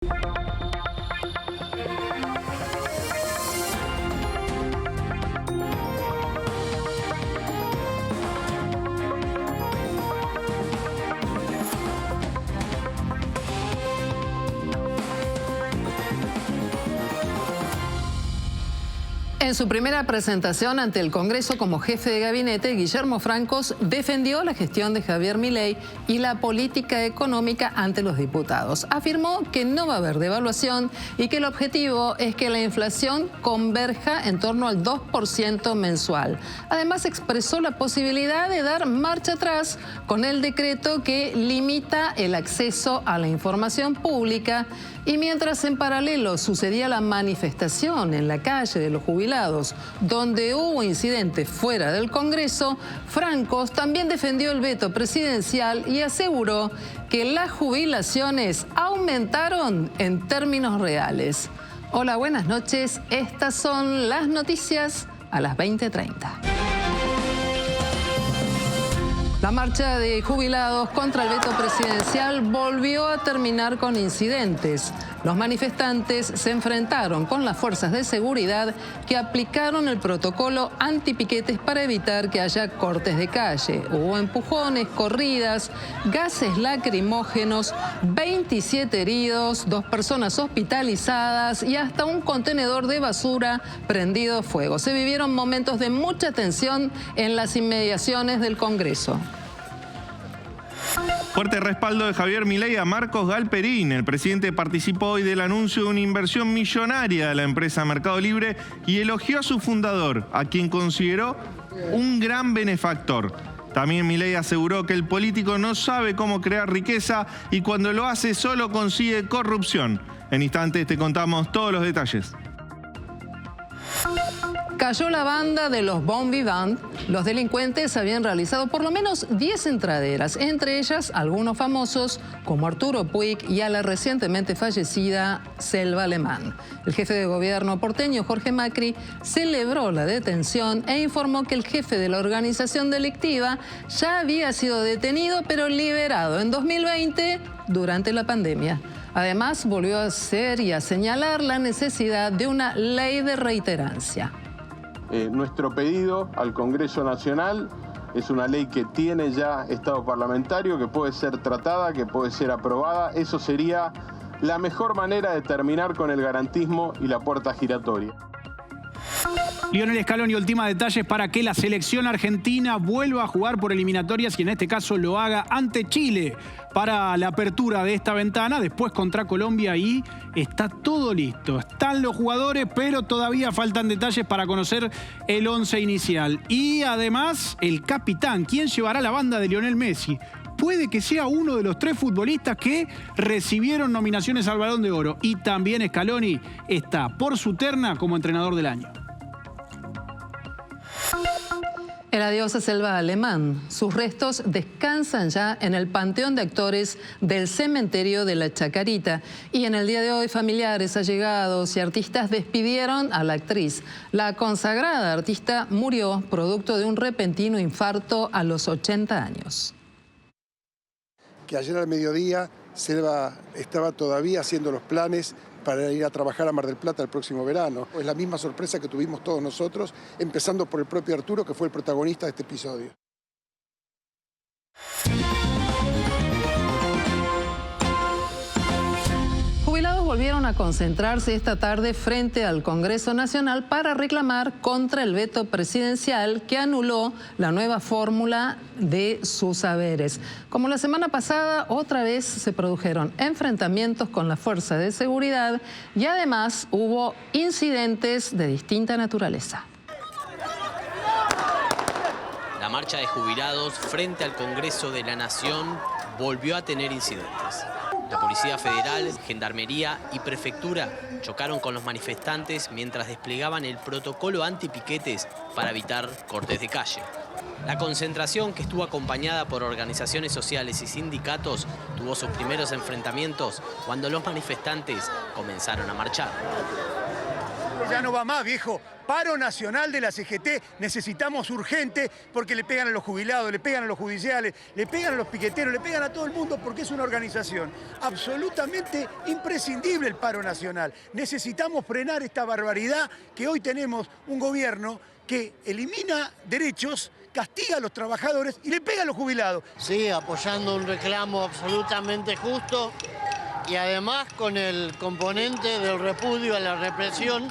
En su primera presentación ante el Congreso como jefe de gabinete, Guillermo Francos defendió la gestión de Javier Milei y la política económica ante los diputados. Afirmó que no va a haber devaluación y que el objetivo es que la inflación converja en torno al 2% mensual. Además, expresó la posibilidad de dar marcha atrás con el decreto que limita el acceso a la información pública. Y mientras en paralelo sucedía la manifestación en la calle de los jubilados, donde hubo incidentes fuera del Congreso, Francos también defendió el veto presidencial y aseguró que las jubilaciones aumentaron en términos reales. Hola, buenas noches. Estas son las noticias a las 20:30. La marcha de jubilados contra el veto presidencial volvió a terminar con incidentes. Los manifestantes se enfrentaron con las fuerzas de seguridad que aplicaron el protocolo antipiquetes para evitar que haya cortes de calle. Hubo empujones, corridas, gases lacrimógenos, 27 heridos, 2 personas hospitalizadas y hasta un contenedor de basura prendido fuego. Se vivieron momentos de mucha tensión en las inmediaciones del Congreso. Fuerte respaldo de Javier Milei a Marcos Galperín. El presidente participó hoy del anuncio de una inversión millonaria de la empresa Mercado Libre y elogió a su fundador, a quien consideró un gran benefactor. También Milei aseguró que el político no sabe cómo crear riqueza y cuando lo hace solo consigue corrupción. En instantes te contamos todos los detalles. Cayó la banda de los Bon Vivant. Los delincuentes habían realizado por lo menos 10 entraderas, entre ellas algunos famosos como Arturo Puig y a la recientemente fallecida Selva Alemán. El jefe de gobierno porteño, Jorge Macri, celebró la detención e informó que el jefe de la organización delictiva ya había sido detenido pero liberado en 2020 durante la pandemia. Además, volvió a hacer y a señalar la necesidad de una ley de reiterancia. Nuestro pedido al Congreso Nacional es una ley que tiene ya estado parlamentario, que puede ser tratada, que puede ser aprobada. Eso sería la mejor manera de terminar con el garantismo y la puerta giratoria. Lionel Scaloni ultima detalles para que la selección argentina vuelva a jugar por eliminatorias y en este caso lo haga ante Chile para la apertura de esta ventana, después contra Colombia y está todo listo. Están los jugadores, pero todavía faltan detalles para conocer el 11 inicial. Y además el capitán, ¿quién llevará la banda de Lionel Messi? Puede que sea uno de los 3 futbolistas que recibieron nominaciones al Balón de Oro. Y también Scaloni está por su terna como entrenador del año. El adiós a Selva Alemán. Sus restos descansan ya en el Panteón de Actores del Cementerio de la Chacarita. Y en el día de hoy, familiares, allegados y artistas despidieron a la actriz. La consagrada artista murió producto de un repentino infarto a los 80 años. Que ayer al mediodía Selva estaba todavía haciendo los planes para ir a trabajar a Mar del Plata el próximo verano. Es la misma sorpresa que tuvimos todos nosotros, empezando por el propio Arturo, que fue el protagonista de este episodio. Jubilados volvieron a concentrarse esta tarde frente al Congreso Nacional para reclamar contra el veto presidencial que anuló la nueva fórmula de sus haberes. Como la semana pasada, otra vez se produjeron enfrentamientos con la fuerza de seguridad y además hubo incidentes de distinta naturaleza. La marcha de jubilados frente al Congreso de la Nación volvió a tener incidentes. La Policía Federal, Gendarmería y Prefectura chocaron con los manifestantes mientras desplegaban el protocolo antipiquetes para evitar cortes de calle. La concentración, que estuvo acompañada por organizaciones sociales y sindicatos, tuvo sus primeros enfrentamientos cuando los manifestantes comenzaron a marchar. Ya no va más, viejo. Paro nacional de la CGT necesitamos urgente porque le pegan a los jubilados, le pegan a los judiciales, le pegan a los piqueteros, le pegan a todo el mundo porque es una organización absolutamente imprescindible el paro nacional. Necesitamos frenar esta barbaridad que hoy tenemos un gobierno que elimina derechos, castiga a los trabajadores y le pega a los jubilados. Sí, apoyando un reclamo absolutamente justo y además con el componente del repudio a la represión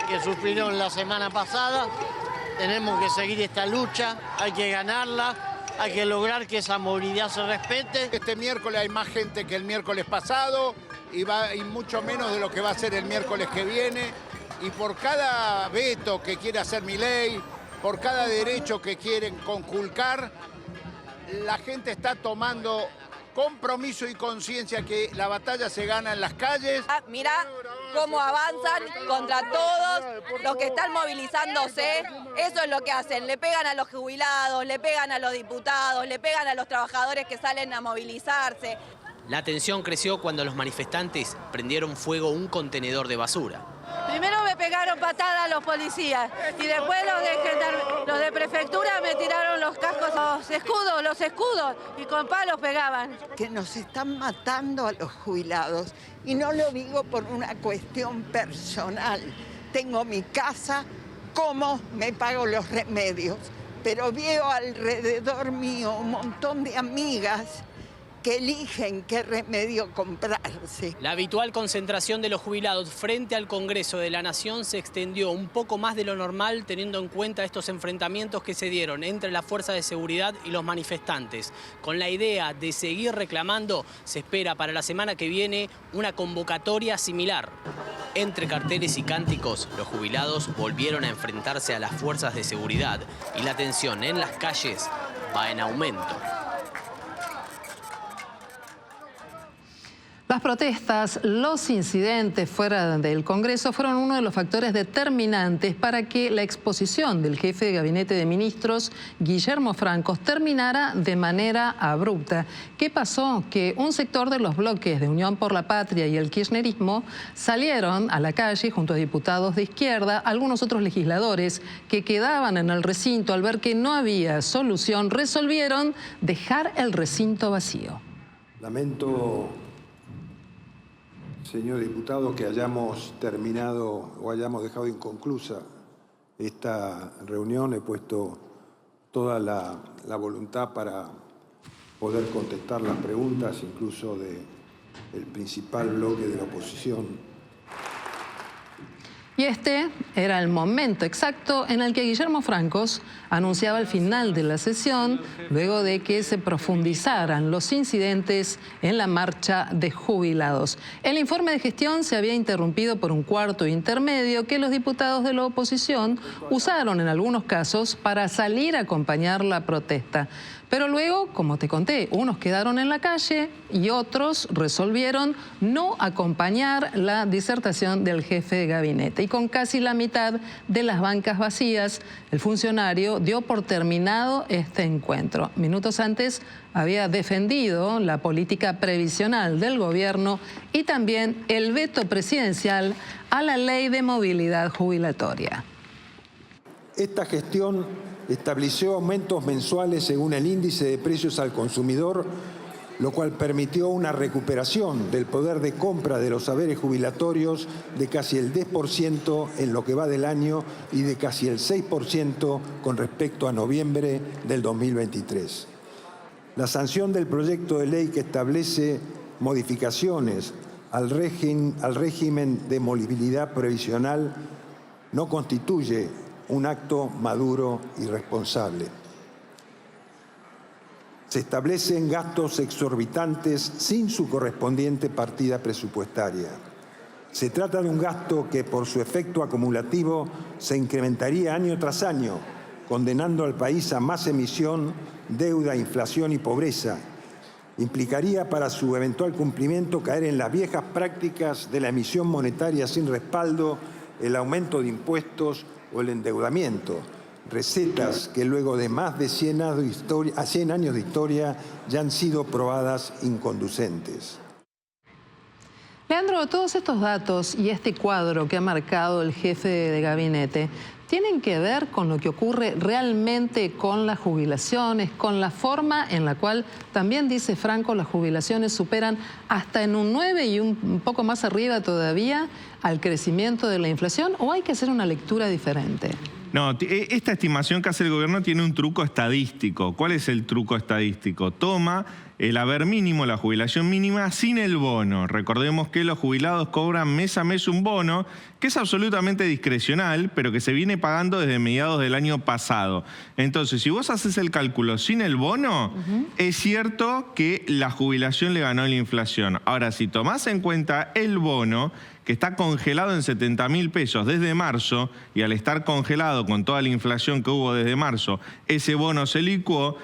que sufrieron la semana pasada. Tenemos que seguir esta lucha, hay que ganarla, hay que lograr que esa movilidad se respete. Este miércoles hay más gente que el miércoles pasado y mucho menos de lo que va a ser el miércoles que viene. Y por cada veto que quiere hacer Milei, por cada derecho que quieren conculcar, la gente está tomando compromiso y conciencia que la batalla se gana en las calles. Mira cómo avanzan contra todos los que están movilizándose. Eso es lo que hacen. Le pegan a los jubilados, le pegan a los diputados, le pegan a los trabajadores que salen a movilizarse. La tensión creció cuando los manifestantes prendieron fuego un contenedor de basura. Primero me pegaron patadas los policías y después los de prefectura me tiraron los cascos, los escudos y con palos pegaban. Que nos están matando a los jubilados y no lo digo por una cuestión personal. Tengo mi casa, como me pago los remedios, pero veo alrededor mío un montón de amigas que eligen qué remedio comprarse. La habitual concentración de los jubilados frente al Congreso de la Nación se extendió un poco más de lo normal teniendo en cuenta estos enfrentamientos que se dieron entre las fuerzas de seguridad y los manifestantes. Con la idea de seguir reclamando, se espera para la semana que viene una convocatoria similar. Entre carteles y cánticos, los jubilados volvieron a enfrentarse a las fuerzas de seguridad y la tensión en las calles va en aumento. Las protestas, los incidentes fuera del Congreso fueron uno de los factores determinantes para que la exposición del jefe de Gabinete de Ministros, Guillermo Francos, terminara de manera abrupta. ¿Qué pasó? Que un sector de los bloques de Unión por la Patria y el kirchnerismo salieron a la calle junto a diputados de izquierda, algunos otros legisladores que quedaban en el recinto al ver que no había solución, resolvieron dejar el recinto vacío. Lamento, señor diputado, que hayamos terminado o hayamos dejado inconclusa esta reunión. He puesto toda la voluntad para poder contestar las preguntas, incluso del principal bloque de la oposición. Y este era el momento exacto en el que Guillermo Francos anunciaba el final de la sesión, luego de que se profundizaran los incidentes en la marcha de jubilados. El informe de gestión se había interrumpido por un cuarto intermedio que los diputados de la oposición usaron en algunos casos para salir a acompañar la protesta. Pero luego, como te conté, unos quedaron en la calle y otros resolvieron no acompañar la disertación del jefe de gabinete. Y con casi la mitad de las bancas vacías, el funcionario dio por terminado este encuentro. Minutos antes había defendido la política previsional del gobierno y también el veto presidencial a la ley de movilidad jubilatoria. Esta gestión estableció aumentos mensuales según el índice de precios al consumidor, lo cual permitió una recuperación del poder de compra de los haberes jubilatorios de casi el 10% en lo que va del año y de casi el 6% con respecto a noviembre del 2023. La sanción del proyecto de ley que establece modificaciones al régimen de movilidad previsional no constituye un acto maduro y responsable. Se establecen gastos exorbitantes sin su correspondiente partida presupuestaria. Se trata de un gasto que por su efecto acumulativo se incrementaría año tras año, condenando al país a más emisión, deuda, inflación y pobreza. Implicaría para su eventual cumplimiento caer en las viejas prácticas de la emisión monetaria sin respaldo, el aumento de impuestos o el endeudamiento, recetas que luego de más de 100 años de historia ya han sido probadas inconducentes. Leandro, todos estos datos y este cuadro que ha marcado el jefe de gabinete tienen que ver con lo que ocurre realmente con las jubilaciones, con la forma en la cual, también dice Franco, las jubilaciones superan hasta en un 9 y un poco más arriba todavía al crecimiento de la inflación, ¿o hay que hacer una lectura diferente? No, esta estimación que hace el gobierno tiene un truco estadístico. ¿Cuál es el truco estadístico? Toma el haber mínimo, la jubilación mínima, sin el bono. Recordemos que los jubilados cobran mes a mes un bono que es absolutamente discrecional, pero que se viene pagando desde mediados del año pasado. Entonces, si vos haces el cálculo sin el bono, es cierto que la jubilación le ganó la inflación. Ahora, si tomás en cuenta el bono, que está congelado en 70.000 pesos desde marzo, y al estar congelado con toda la inflación que hubo desde marzo, ese bono se licuó,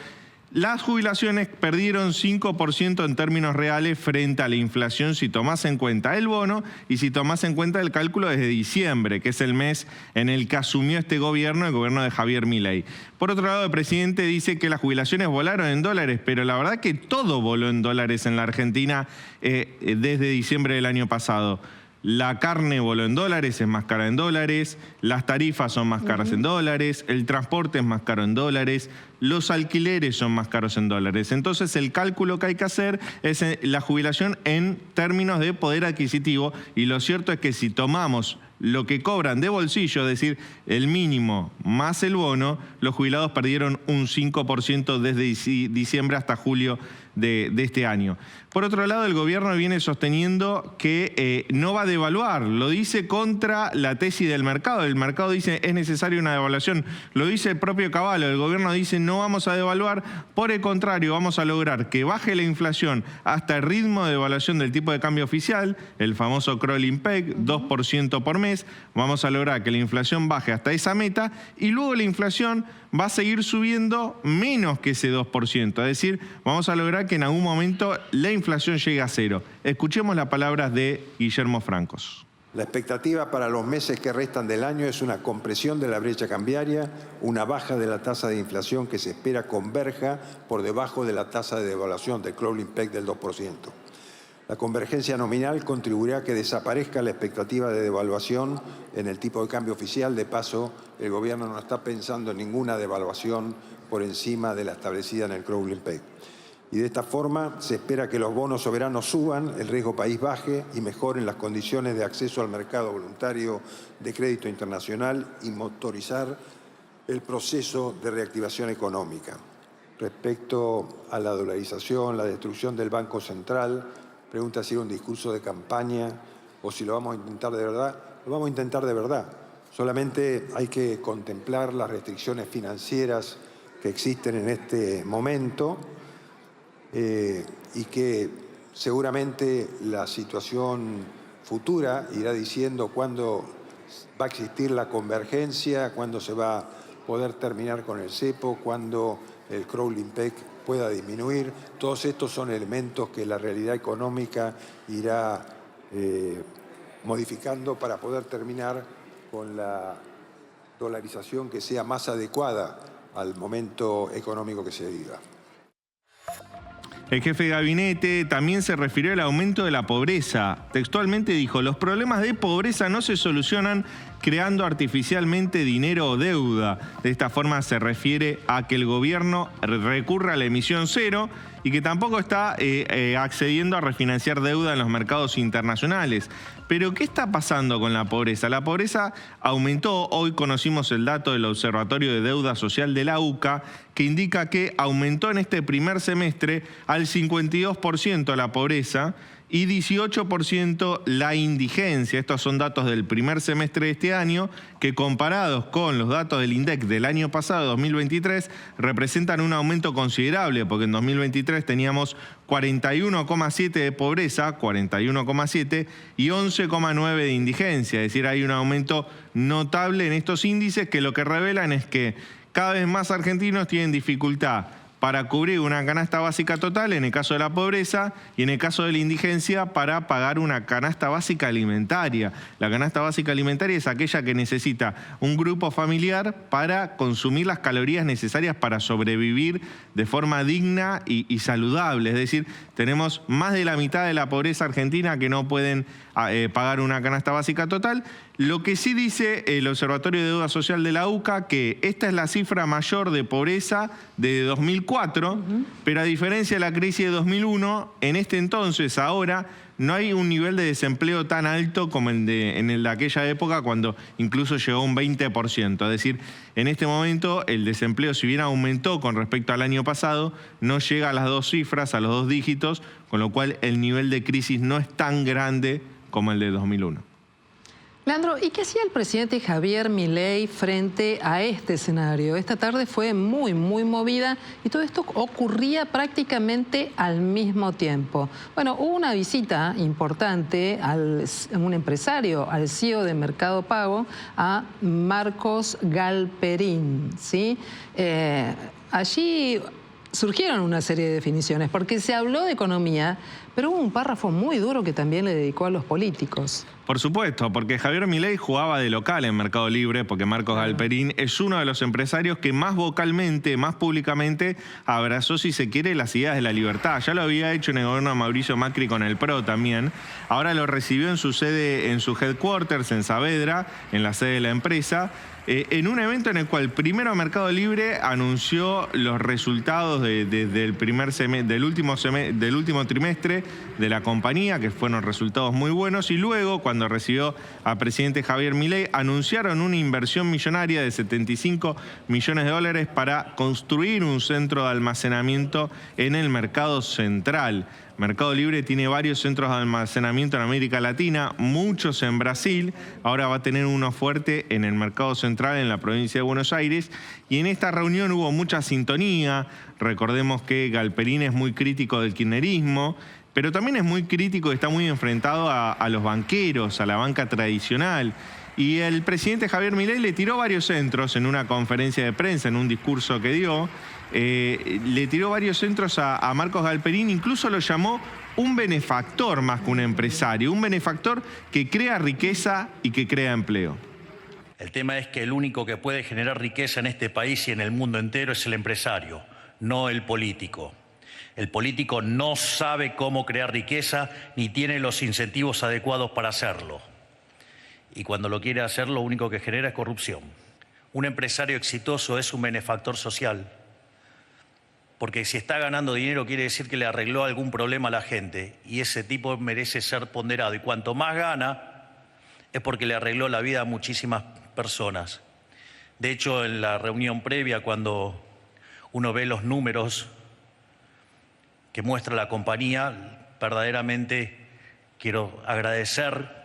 las jubilaciones perdieron 5% en términos reales frente a la inflación si tomás en cuenta el bono y si tomás en cuenta el cálculo desde diciembre, que es el mes en el que asumió este gobierno, el gobierno de Javier Milei. Por otro lado, el presidente dice que las jubilaciones volaron en dólares, pero la verdad que todo voló en dólares en la Argentina desde diciembre del año pasado. La carne voló en dólares, es más cara en dólares, las tarifas son más caras en dólares, el transporte es más caro en dólares, los alquileres son más caros en dólares. Entonces el cálculo que hay que hacer es la jubilación en términos de poder adquisitivo, y lo cierto es que si tomamos lo que cobran de bolsillo, es decir, el mínimo más el bono, los jubilados perdieron un 5% desde diciembre hasta julio de este año. Por otro lado, el gobierno viene sosteniendo que no va a devaluar. Lo dice contra la tesis del mercado. El mercado dice es necesaria una devaluación. Lo dice el propio Cavallo. El gobierno dice no vamos a devaluar. Por el contrario, vamos a lograr que baje la inflación hasta el ritmo de devaluación del tipo de cambio oficial, el famoso crawling peg, 2% por mes. Vamos a lograr que la inflación baje hasta esa meta y luego la inflación va a seguir subiendo menos que ese 2%. Es decir, vamos a lograr que en algún momento la inflación llegue a cero. Escuchemos las palabras de Guillermo Francos. La expectativa para los meses que restan del año es una compresión de la brecha cambiaria, una baja de la tasa de inflación que se espera converja por debajo de la tasa de devaluación del crawling peg del 2%. La convergencia nominal contribuirá a que desaparezca la expectativa de devaluación en el tipo de cambio oficial. De paso, el gobierno no está pensando en ninguna devaluación por encima de la establecida en el crawling peg. Y de esta forma se espera que los bonos soberanos suban, el riesgo país baje y mejoren las condiciones de acceso al mercado voluntario de crédito internacional y motorizar el proceso de reactivación económica. Respecto a la dolarización, la destrucción del Banco Central, pregunta si era un discurso de campaña o si lo vamos a intentar de verdad. Lo vamos a intentar de verdad. Solamente hay que contemplar las restricciones financieras que existen en este momento y que seguramente la situación futura irá diciendo cuándo va a existir la convergencia, cuándo se va a poder terminar con el cepo, cuándo el crawling peg pueda disminuir. Todos estos son elementos que la realidad económica irá modificando para poder terminar con la dolarización que sea más adecuada al momento económico que se viva. El jefe de gabinete también se refirió al aumento de la pobreza. Textualmente dijo, los problemas de pobreza no se solucionan creando artificialmente dinero o deuda. De esta forma se refiere a que el gobierno recurra a la emisión cero y que tampoco está accediendo a refinanciar deuda en los mercados internacionales. Pero, ¿qué está pasando con la pobreza? La pobreza aumentó. Hoy conocimos el dato del Observatorio de Deuda Social de la UCA, que indica que aumentó en este primer semestre al 52% la pobreza y 18% la indigencia. Estos son datos del primer semestre de este año, que comparados con los datos del INDEC del año pasado, 2023, representan un aumento considerable, porque en 2023 teníamos 41,7 de pobreza, 41,7, y 11,9 de indigencia. Es decir, hay un aumento notable en estos índices que lo que revelan es que cada vez más argentinos tienen dificultad para cubrir una canasta básica total en el caso de la pobreza y en el caso de la indigencia para pagar una canasta básica alimentaria. La canasta básica alimentaria es aquella que necesita un grupo familiar para consumir las calorías necesarias para sobrevivir de forma digna y saludable. Es decir, tenemos más de la mitad de la pobreza argentina que no pueden pagar una canasta básica total. Lo que sí dice el Observatorio de Deuda Social de la UCA, que esta es la cifra mayor de pobreza de 2004, pero a diferencia de la crisis de 2001, en este entonces, ahora, no hay un nivel de desempleo tan alto como en el de aquella época, cuando incluso llegó a un 20%. Es decir, en este momento el desempleo, si bien aumentó con respecto al año pasado, no llega a las dos cifras, a los dos dígitos, con lo cual el nivel de crisis no es tan grande como el de 2001. Leandro, ¿y qué hacía el presidente Javier Milei frente a este escenario? Esta tarde fue muy movida y todo esto ocurría prácticamente al mismo tiempo. Bueno, hubo una visita importante a un empresario, al CEO de Mercado Pago, a Marcos Galperín, ¿sí? Allí surgieron una serie de definiciones, porque se habló de economía, pero hubo un párrafo muy duro que también le dedicó a los políticos. Por supuesto, porque Javier Milei jugaba de local en Mercado Libre, porque Marcos Galperín es uno de los empresarios que más vocalmente, más públicamente abrazó, si se quiere, las ideas de la libertad. Ya lo había hecho en el gobierno de Mauricio Macri con el PRO también. Ahora lo recibió en su sede, en su headquarters, en Saavedra, en la sede de la empresa, en un evento en el cual primero Mercado Libre anunció los resultados del último trimestre de la compañía, que fueron resultados muy buenos, y luego, cuando recibió al presidente Javier Milei, anunciaron una inversión millonaria de 75 millones de dólares para construir un centro de almacenamiento en el mercado central. Mercado Libre tiene varios centros de almacenamiento en América Latina, muchos en Brasil. Ahora va a tener uno fuerte en el mercado central en la provincia de Buenos Aires. Y en esta reunión hubo mucha sintonía. Recordemos que Galperín es muy crítico del kirchnerismo, pero también es muy crítico y está muy enfrentado a los banqueros, a la banca tradicional. Y el presidente Javier Milei le tiró varios centros en una conferencia de prensa, en un discurso que dio. Le tiró varios centros a Marcos Galperín, incluso lo llamó un benefactor más que un empresario, un benefactor que crea riqueza y que crea empleo. El tema es que el único que puede generar riqueza en este país y en el mundo entero es el empresario, no el político. El político no sabe cómo crear riqueza ni tiene los incentivos adecuados para hacerlo. Y cuando lo quiere hacer, lo único que genera es corrupción. Un empresario exitoso es un benefactor social, porque si está ganando dinero quiere decir que le arregló algún problema a la gente, y ese tipo merece ser ponderado. Y cuanto más gana, es porque le arregló la vida a muchísimas personas. De hecho, en la reunión previa, cuando uno ve los números que muestra la compañía, verdaderamente quiero agradecer,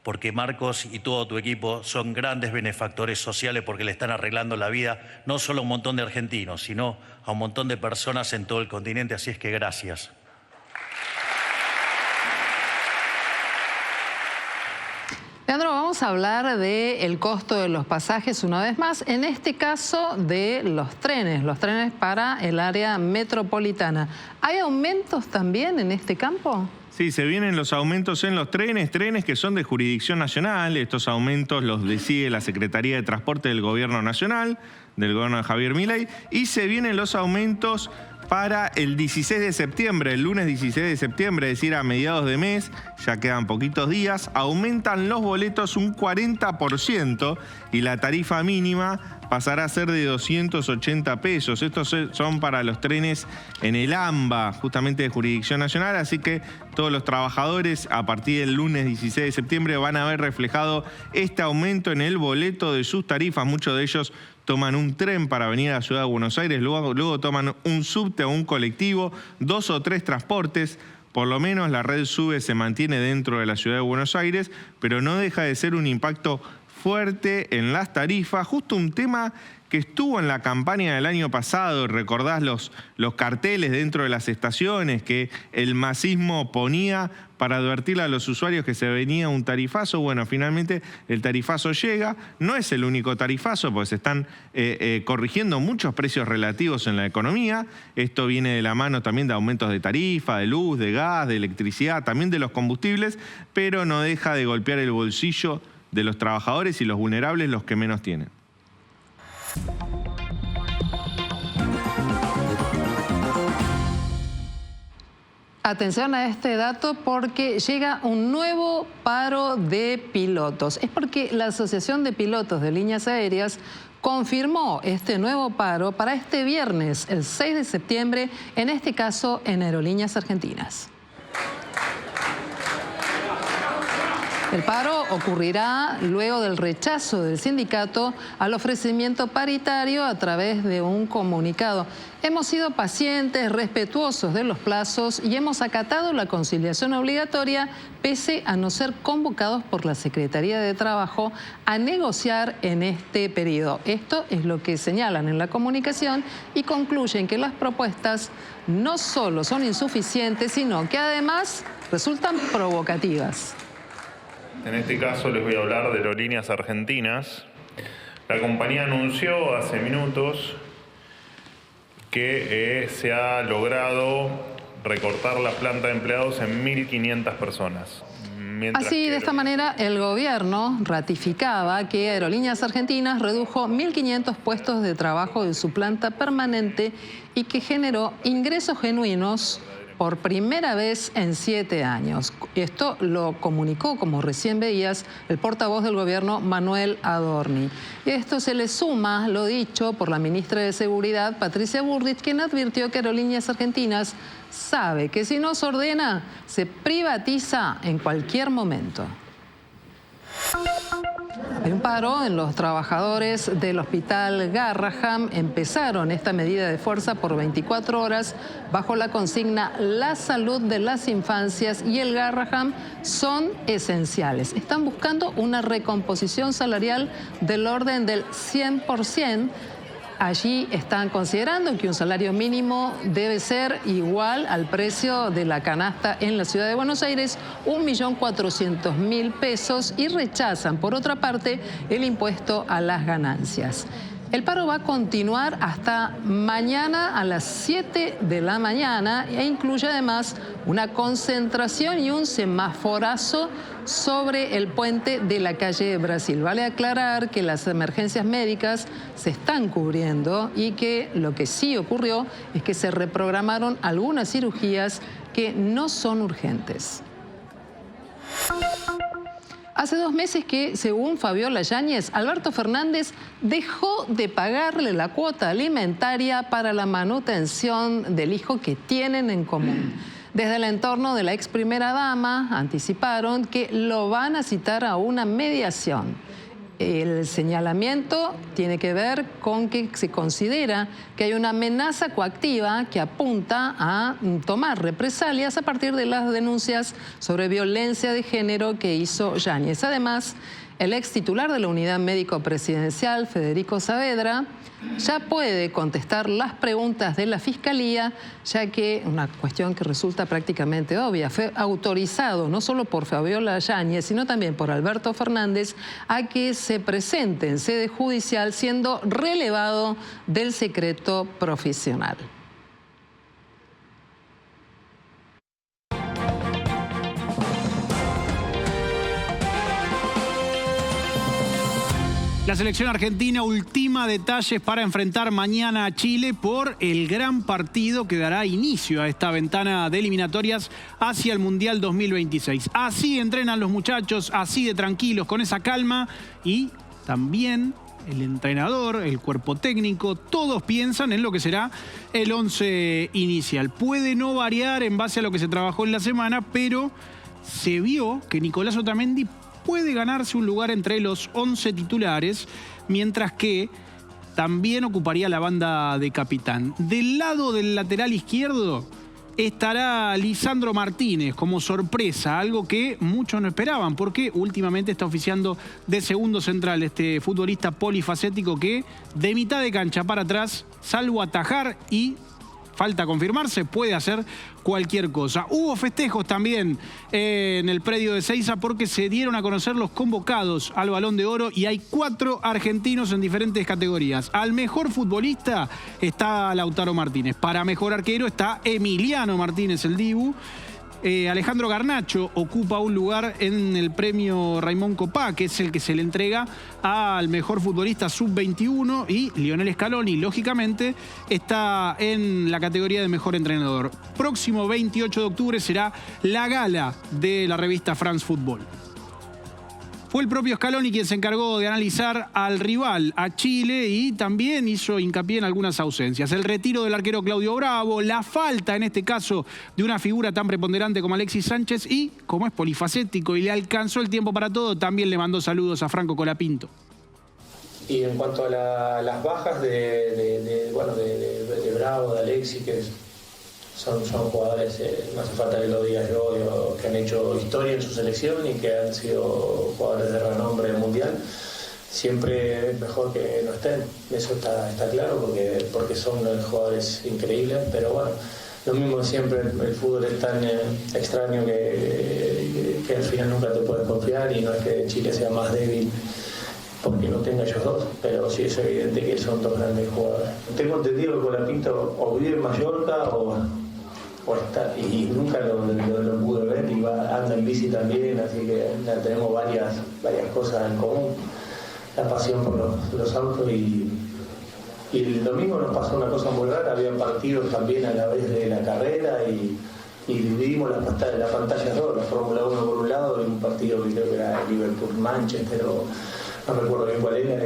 porque Marcos y todo tu equipo son grandes benefactores sociales, porque le están arreglando la vida no solo a un montón de argentinos, sino a un montón de personas en todo el continente, así es que gracias. Leandro, vamos a hablar del costo de los pasajes una vez más, en este caso de los trenes para el área metropolitana. ¿Hay aumentos también en este campo? Sí, se vienen los aumentos en los trenes que son de jurisdicción nacional. Estos aumentos los decide la Secretaría de Transporte del Gobierno Nacional, del gobierno de Javier Milei, y se vienen los aumentos para el 16 de septiembre, el lunes 16 de septiembre, es decir, a mediados de mes, ya quedan poquitos días, aumentan los boletos un 40% y la tarifa mínima pasará a ser de 280 pesos. Estos son para los trenes en el AMBA, justamente de jurisdicción nacional, así que todos los trabajadores a partir del lunes 16 de septiembre van a ver reflejado este aumento en el boleto de sus tarifas. Muchos de ellos toman un tren para venir a la ciudad de Buenos Aires, luego toman un subte o un colectivo, 2 o 3 transportes. Por lo menos la red SUBE se mantiene dentro de la ciudad de Buenos Aires, pero no deja de ser un impacto fuerte en las tarifas, justo un tema que estuvo en la campaña del año pasado. Recordás los carteles dentro de las estaciones que el masismo ponía para advertirle a los usuarios que se venía un tarifazo. Bueno, finalmente el tarifazo llega. No es el único tarifazo, porque se están corrigiendo muchos precios relativos en la economía. Esto viene de la mano también de aumentos de tarifa, de luz, de gas, de electricidad, también de los combustibles, pero no deja de golpear el bolsillo de los trabajadores y los vulnerables, los que menos tienen. Atención a este dato porque llega un nuevo paro de pilotos. Es porque la Asociación de Pilotos de Líneas Aéreas confirmó este nuevo paro para este viernes, el 6 de septiembre, en este caso en Aerolíneas Argentinas. El paro ocurrirá luego del rechazo del sindicato al ofrecimiento paritario a través de un comunicado. Hemos sido pacientes, respetuosos de los plazos y hemos acatado la conciliación obligatoria pese a no ser convocados por la Secretaría de Trabajo a negociar en este periodo. Esto es lo que señalan en la comunicación y concluyen que las propuestas no solo son insuficientes, sino que además resultan provocativas. En este caso les voy a hablar de Aerolíneas Argentinas. La compañía anunció hace minutos que se ha logrado recortar la planta de empleados en 1.500 personas. Así, de esta manera, el gobierno ratificaba que Aerolíneas Argentinas redujo 1.500 puestos de trabajo de su planta permanente y que generó ingresos genuinos por primera vez en 7 años. Esto lo comunicó, como recién veías, el portavoz del gobierno, Manuel Adorni. Y esto se le suma lo dicho por la ministra de Seguridad, Patricia Bullrich, quien advirtió que Aerolíneas Argentinas sabe que si no se ordena, se privatiza en cualquier momento. Hay un paro en los trabajadores del Hospital Garrahan. Empezaron esta medida de fuerza por 24 horas bajo la consigna "La salud de las infancias y el Garrahan son esenciales". Están buscando una recomposición salarial del orden del 100%. Allí están considerando que un salario mínimo debe ser igual al precio de la canasta en la ciudad de Buenos Aires, 1.400.000 pesos, y rechazan, por otra parte, el impuesto a las ganancias. El paro va a continuar hasta mañana a las 7 de la mañana e incluye además una concentración y un semaforazo sobre el puente de la calle Brasil. Vale aclarar que las emergencias médicas se están cubriendo y que lo que sí ocurrió es que se reprogramaron algunas cirugías que no son urgentes. Hace 2 meses que, según Fabiola Yáñez, Alberto Fernández dejó de pagarle la cuota alimentaria para la manutención del hijo que tienen en común. Desde el entorno de la ex primera dama anticiparon que lo van a citar a una mediación. El señalamiento tiene que ver con que se considera que hay una amenaza coactiva que apunta a tomar represalias a partir de las denuncias sobre violencia de género que hizo Yáñez. Además, el ex titular de la Unidad Médico Presidencial, Federico Saavedra, ya puede contestar las preguntas de la Fiscalía, ya que una cuestión que resulta prácticamente obvia, fue autorizado no solo por Fabiola Yáñez, sino también por Alberto Fernández a que se presente en sede judicial siendo relevado del secreto profesional. La selección argentina ultima detalles para enfrentar mañana a Chile por el gran partido que dará inicio a esta ventana de eliminatorias hacia el Mundial 2026. Así entrenan los muchachos, así de tranquilos, con esa calma, y también el entrenador, el cuerpo técnico, todos piensan en lo que será el 11 inicial. Puede no variar en base a lo que se trabajó en la semana, pero se vio que Nicolás Otamendi puede ganarse un lugar entre los 11 titulares, mientras que también ocuparía la banda de capitán. Del lado del lateral izquierdo, estará Lisandro Martínez como sorpresa, algo que muchos no esperaban, porque últimamente está oficiando de segundo central este futbolista polifacético que de mitad de cancha para atrás, salvo atajar y falta confirmarse, puede hacer cualquier cosa. Hubo festejos también en el predio de Ezeiza porque se dieron a conocer los convocados al Balón de Oro y hay 4 argentinos en diferentes categorías. Al mejor futbolista está Lautaro Martínez. Para mejor arquero está Emiliano Martínez, el Dibu. Alejandro Garnacho ocupa un lugar en el premio Raimón Copá, que es el que se le entrega al mejor futbolista sub-21, y Lionel Scaloni, lógicamente, está en la categoría de mejor entrenador. Próximo 28 de octubre será la gala de la revista France Football. Fue el propio Scaloni quien se encargó de analizar al rival, a Chile, y también hizo hincapié en algunas ausencias. El retiro del arquero Claudio Bravo, la falta, en este caso, de una figura tan preponderante como Alexis Sánchez, y como es polifacético y le alcanzó el tiempo para todo, también le mandó saludos a Franco Colapinto. Y en cuanto a las bajas de Bravo, de Alexis, que son jugadores, no hace falta que lo diga yo, que han hecho historia en su selección y que han sido jugadores de renombre mundial. Siempre es mejor que no estén, eso está claro, porque son jugadores increíbles, pero bueno, lo mismo de siempre, el fútbol es tan extraño que al final nunca te puedes confiar, y no es que Chile sea más débil porque no tenga ellos dos, pero sí es evidente que son dos grandes jugadores. Tengo entendido que Colapinto o vive en Mallorca o está, y nunca lo pude ver, y anda en bici también, así que tenemos varias cosas en común, la pasión por los autos, y el domingo nos pasó una cosa muy rara, había partidos también a la vez de la carrera y dividimos la pantalla dos, la Fórmula 1 por un lado y un partido que creo que era Liverpool-Manchester, no recuerdo bien cuál era,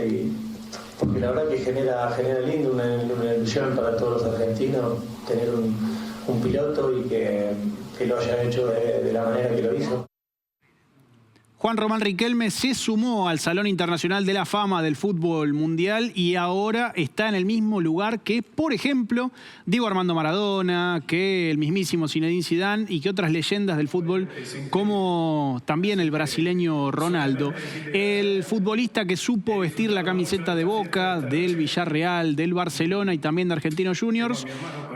porque la verdad que genera lindo, una ilusión para todos los argentinos tener un piloto y que lo haya hecho de la manera que lo hizo. Juan Román Riquelme se sumó al Salón Internacional de la Fama del Fútbol Mundial y ahora está en el mismo lugar que, por ejemplo, Diego Armando Maradona, que el mismísimo Zinedine Zidane y que otras leyendas del fútbol, como también el brasileño Ronaldo. El futbolista que supo vestir la camiseta de Boca, del Villarreal, del Barcelona y también de Argentinos Juniors,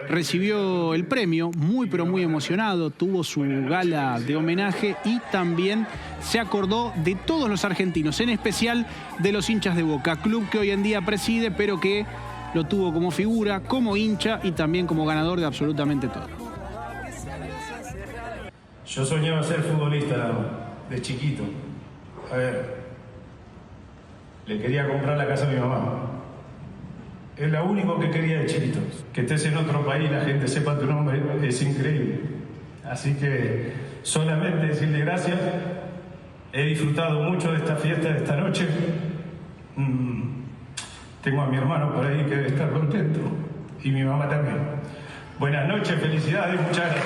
recibió el premio, muy pero muy emocionado, tuvo su gala de homenaje y también se acordó de todos los argentinos, en especial de los hinchas de Boca, club que hoy en día preside, pero que lo tuvo como figura, como hincha y también como ganador de absolutamente todo. Yo soñaba ser futbolista de chiquito. A ver, le quería comprar la casa a mi mamá. Es lo único que quería de chiquito. Que estés en otro país y la gente sepa tu nombre es increíble. Así que solamente decirle gracias. He disfrutado mucho de esta fiesta, de esta noche. Tengo a mi hermano por ahí que debe estar contento. Y mi mamá también. Buenas noches, felicidades, muchas gracias.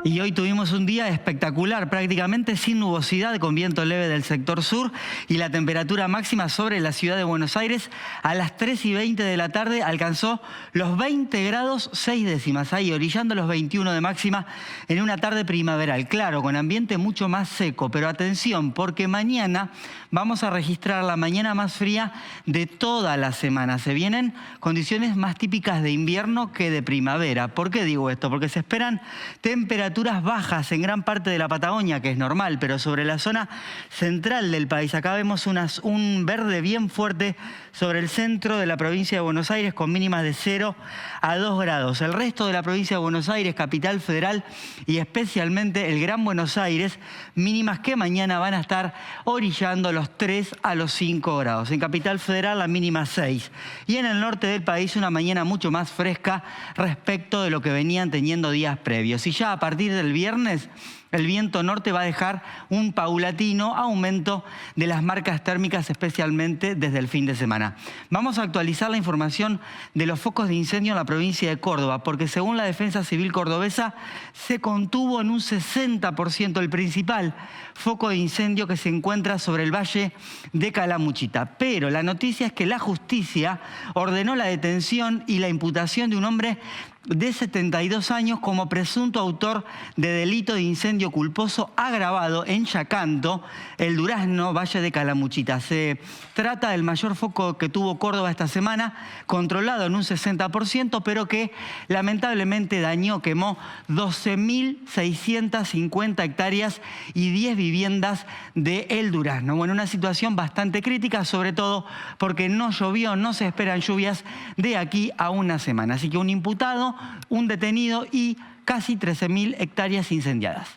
Y hoy tuvimos un día espectacular, prácticamente sin nubosidad, con viento leve del sector sur, y la temperatura máxima sobre la ciudad de Buenos Aires a las 3:20 de la tarde alcanzó los 20 grados 6 décimas, ahí orillando los 21 de máxima en una tarde primaveral. Claro, con ambiente mucho más seco, pero atención, porque mañana vamos a registrar la mañana más fría de toda la semana. Se vienen condiciones más típicas de invierno que de primavera. ¿Por qué digo esto? Porque se esperan temperaturas bajas en gran parte de la Patagonia, que es normal, pero sobre la zona central del país. Acá vemos un verde bien fuerte sobre el centro de la provincia de Buenos Aires, con mínimas de 0 a 2 grados. El resto de la provincia de Buenos Aires, Capital Federal y especialmente el Gran Buenos Aires, mínimas que mañana van a estar orillando los 3 a los 5 grados. En Capital Federal la mínima 6. Y en el norte del país una mañana mucho más fresca respecto de lo que venían teniendo días previos. Y ya a partir partir del viernes el viento norte va a dejar un paulatino aumento de las marcas térmicas, especialmente desde el fin de semana. Vamos a actualizar la información de los focos de incendio en la provincia de Córdoba, porque según la Defensa Civil cordobesa se contuvo en un 60% el principal foco de incendio que se encuentra sobre el valle de Calamuchita. Pero la noticia es que la justicia ordenó la detención y la imputación de un hombre de 72 años como presunto autor de delito de incendio culposo agravado en Yacanto, el Durazno, Valle de Calamuchita. Se trata del mayor foco que tuvo Córdoba esta semana, controlado en un 60%, pero que lamentablemente quemó 12.650 hectáreas y 10 viviendas de El Durazno. Bueno, una situación bastante crítica, sobre todo porque no llovió, no se esperan lluvias de aquí a una semana. Así que un imputado, un detenido y casi 13.000 hectáreas incendiadas.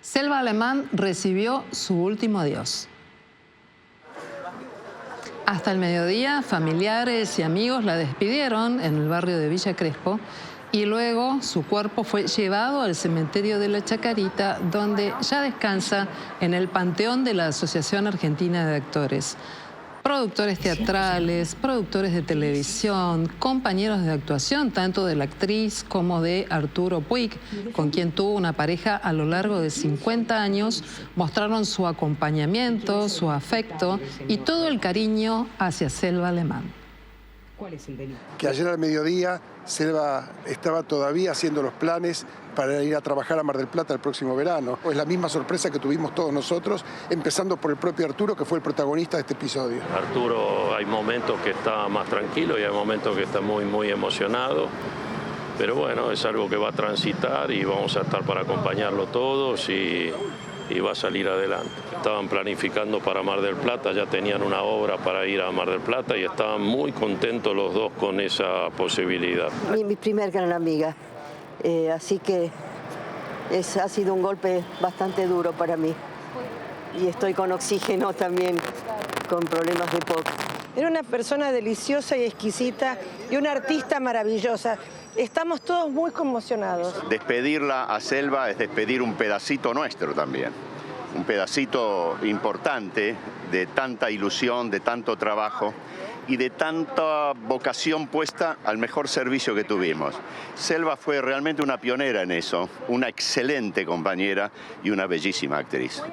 Selva Alemán recibió su último adiós. Hasta el mediodía, familiares y amigos la despidieron en el barrio de Villa Crespo y luego su cuerpo fue llevado al cementerio de La Chacarita, donde ya descansa en el panteón de la Asociación Argentina de Actores. Productores teatrales, productores de televisión, compañeros de actuación, tanto de la actriz como de Arturo Puig, con quien tuvo una pareja a lo largo de 50 años, mostraron su acompañamiento, su afecto y todo el cariño hacia Selva Alemán. ¿Cuál es el delito? Que ayer al mediodía Selva estaba todavía haciendo los planes para ir a trabajar a Mar del Plata el próximo verano. Es la misma sorpresa que tuvimos todos nosotros, empezando por el propio Arturo, que fue el protagonista de este episodio. Arturo, hay momentos que está más tranquilo y hay momentos que está muy emocionado. Pero bueno, es algo que va a transitar y vamos a estar para acompañarlo todos y va a salir adelante. Estaban planificando para Mar del Plata, ya tenían una obra para ir a Mar del Plata y estaban muy contentos los dos con esa posibilidad. Mi primer gran amiga, así que ha sido un golpe bastante duro para mí. Y estoy con oxígeno también, con problemas de POC. Era una persona deliciosa y exquisita y una artista maravillosa. Estamos todos muy conmocionados. Despedirla a Selva es despedir un pedacito nuestro también. Un pedacito importante de tanta ilusión, de tanto trabajo y de tanta vocación puesta al mejor servicio que tuvimos. Selva fue realmente una pionera en eso, una excelente compañera y una bellísima actriz.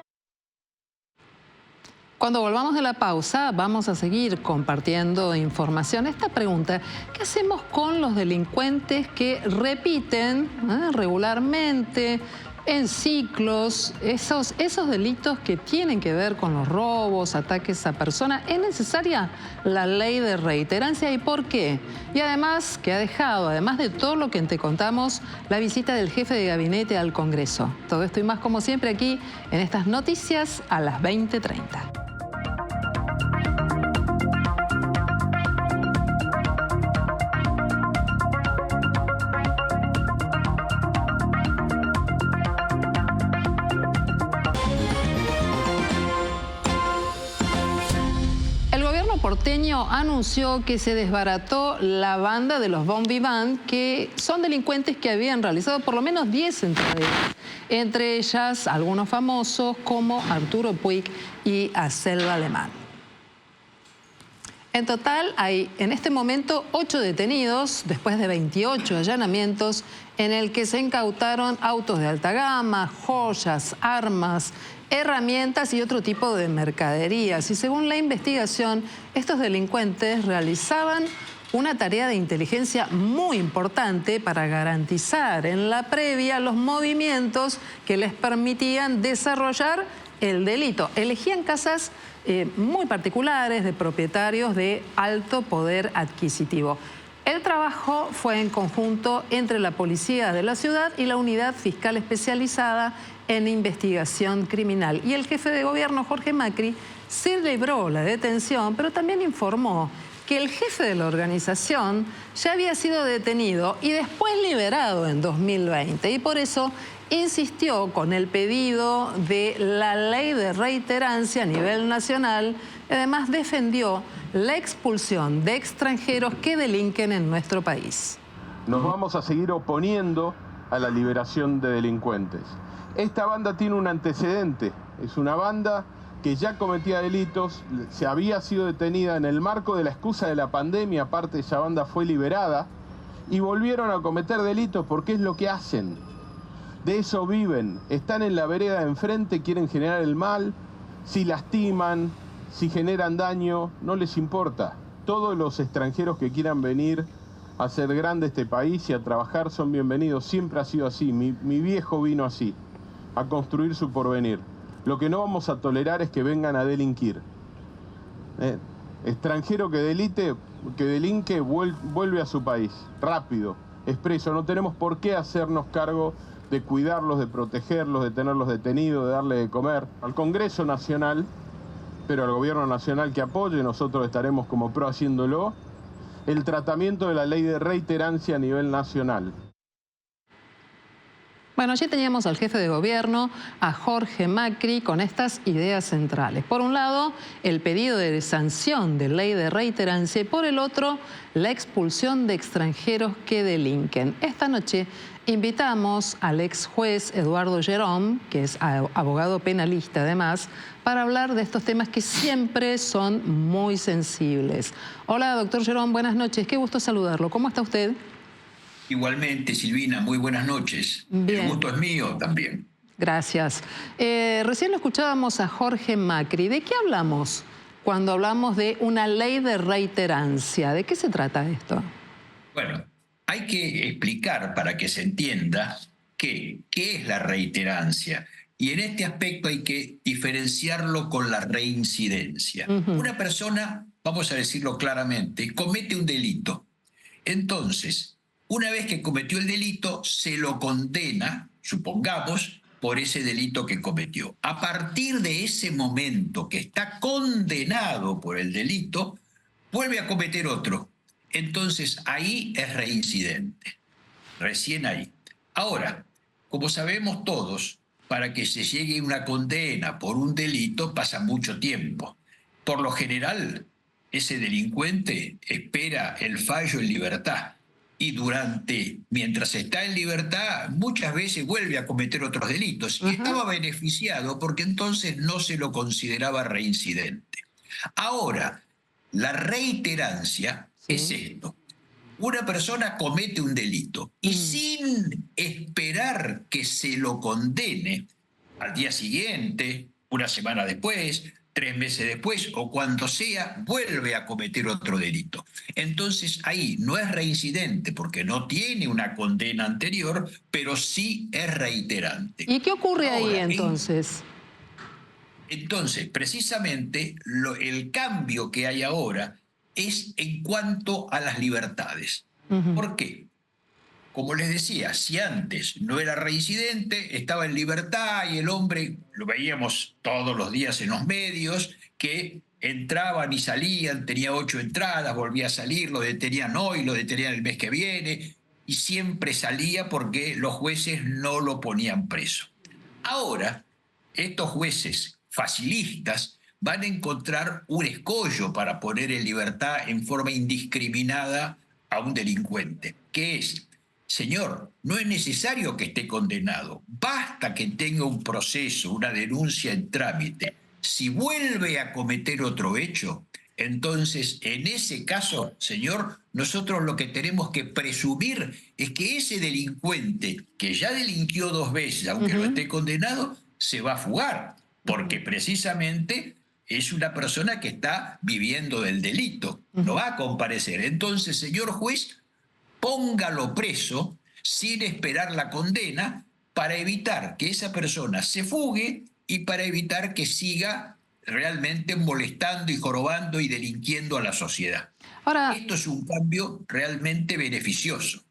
Cuando volvamos de la pausa, vamos a seguir compartiendo información. Esta pregunta, ¿qué hacemos con los delincuentes que repiten regularmente en ciclos esos delitos que tienen que ver con los robos, ataques a personas? ¿Es necesaria la ley de reiterancia y por qué? Y además, que ha dejado, además de todo lo que te contamos, la visita del jefe de gabinete al Congreso. Todo esto y más, como siempre, aquí en estas noticias a las 20:30. Porteño anunció que se desbarató la banda de los Bon Vivant, que son delincuentes que habían realizado por lo menos 10 entregas, entre ellas algunos famosos como Arturo Puig y a Selva Alemán. En total hay en este momento 8 detenidos después de 28 allanamientos en el que se incautaron autos de alta gama, joyas, armas, herramientas y otro tipo de mercaderías. Y según la investigación, estos delincuentes realizaban una tarea de inteligencia muy importante para garantizar en la previa los movimientos que les permitían desarrollar el delito. Elegían casas muy particulares de propietarios de alto poder adquisitivo. El trabajo fue en conjunto entre la policía de la ciudad y la unidad fiscal especializada en investigación criminal. Y el jefe de gobierno, Jorge Macri, celebró la detención, pero también informó que el jefe de la organización ya había sido detenido y después liberado en 2020. Y por eso insistió con el pedido de la ley de reiterancia a nivel nacional. Además, defendió la expulsión de extranjeros que delinquen en nuestro país. Nos vamos a seguir oponiendo a la liberación de delincuentes. Esta banda tiene un antecedente. Es una banda que ya cometía delitos, se había sido detenida en el marco de la excusa de la pandemia, aparte esa banda fue liberada, y volvieron a cometer delitos porque es lo que hacen. De eso viven, están en la vereda de enfrente, quieren generar el mal, si lastiman, si generan daño, no les importa. Todos los extranjeros que quieran venir a hacer grande este país y a trabajar son bienvenidos, siempre ha sido así, mi viejo vino así, a construir su porvenir. Lo que no vamos a tolerar es que vengan a delinquir. Extranjero que delinque vuelve a su país, rápido, expreso. No tenemos por qué hacernos cargo de cuidarlos, de protegerlos, de tenerlos detenidos, de darle de comer. Al Congreso Nacional, pero al Gobierno Nacional que apoye, nosotros estaremos como PRO haciéndolo, el tratamiento de la ley de reiterancia a nivel nacional. Bueno, allí teníamos al jefe de gobierno, a Jorge Macri, con estas ideas centrales. Por un lado, el pedido de sanción de ley de reiterancia y por el otro, la expulsión de extranjeros que delinquen. Esta noche invitamos al ex juez Eduardo Gerón, que es abogado penalista además, para hablar de estos temas que siempre son muy sensibles. Hola, doctor Gerón, buenas noches. Qué gusto saludarlo. ¿Cómo está usted? Igualmente, Silvina, muy buenas noches. Bien. El gusto es mío también. Gracias. Recién lo escuchábamos a Jorge Macri. ¿De qué hablamos cuando hablamos de una ley de reiterancia? ¿De qué se trata esto? Bueno, hay que explicar para que se entienda qué es la reiterancia. Y en este aspecto hay que diferenciarlo con la reincidencia. Una persona, vamos a decirlo claramente, comete un delito. Entonces, una vez que cometió el delito, se lo condena, supongamos, por ese delito que cometió. A partir de ese momento que está condenado por el delito, vuelve a cometer otro. Entonces ahí es reincidente. Recién ahí. Ahora, como sabemos todos, para que se llegue a una condena por un delito pasa mucho tiempo. Por lo general, ese delincuente espera el fallo en libertad. Y mientras está en libertad, muchas veces vuelve a cometer otros delitos. Y estaba beneficiado porque entonces no se lo consideraba reincidente. Ahora, la reiterancia es esto. Una persona comete un delito y sin esperar que se lo condene al día siguiente, una semana después, 3 meses después o cuando sea, vuelve a cometer otro delito. Entonces ahí no es reincidente porque no tiene una condena anterior, pero sí es reiterante. ¿Y qué ocurre ahí entonces? Entonces, precisamente el cambio que hay ahora es en cuanto a las libertades. ¿Por qué? Como les decía, si antes no era reincidente, estaba en libertad y el hombre, lo veíamos todos los días en los medios, que entraban y salían, tenía 8 entradas, volvía a salir, lo detenían hoy, lo detenían el mes que viene, y siempre salía porque los jueces no lo ponían preso. Ahora, estos jueces facilistas van a encontrar un escollo para poner en libertad en forma indiscriminada a un delincuente, que es: señor, no es necesario que esté condenado, basta que tenga un proceso, una denuncia en trámite. Si vuelve a cometer otro hecho, entonces en ese caso, señor, nosotros lo que tenemos que presumir es que ese delincuente que ya delinquió 2 veces, aunque no esté condenado, se va a fugar, porque precisamente es una persona que está viviendo del delito, no va a comparecer. Entonces, señor juez, póngalo preso sin esperar la condena para evitar que esa persona se fugue y para evitar que siga realmente molestando y jorobando y delinquiendo a la sociedad. Ahora, esto es un cambio realmente beneficioso.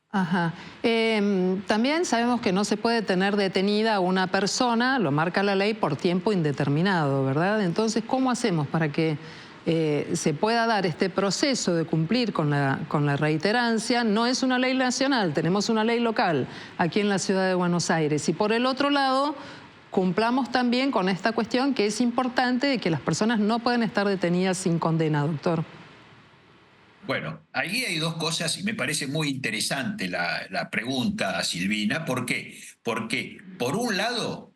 También sabemos que no se puede tener detenida a una persona, lo marca la ley, por tiempo indeterminado, ¿verdad? Entonces, ¿cómo hacemos para que se pueda dar este proceso de cumplir con la reiterancia. No es una ley nacional, tenemos una ley local aquí en la ciudad de Buenos Aires. Y por el otro lado, cumplamos también con esta cuestión que es importante, de que las personas no pueden estar detenidas sin condena, doctor. Bueno, ahí hay dos cosas y me parece muy interesante la pregunta, Silvina. ¿Por qué? Porque, por un lado,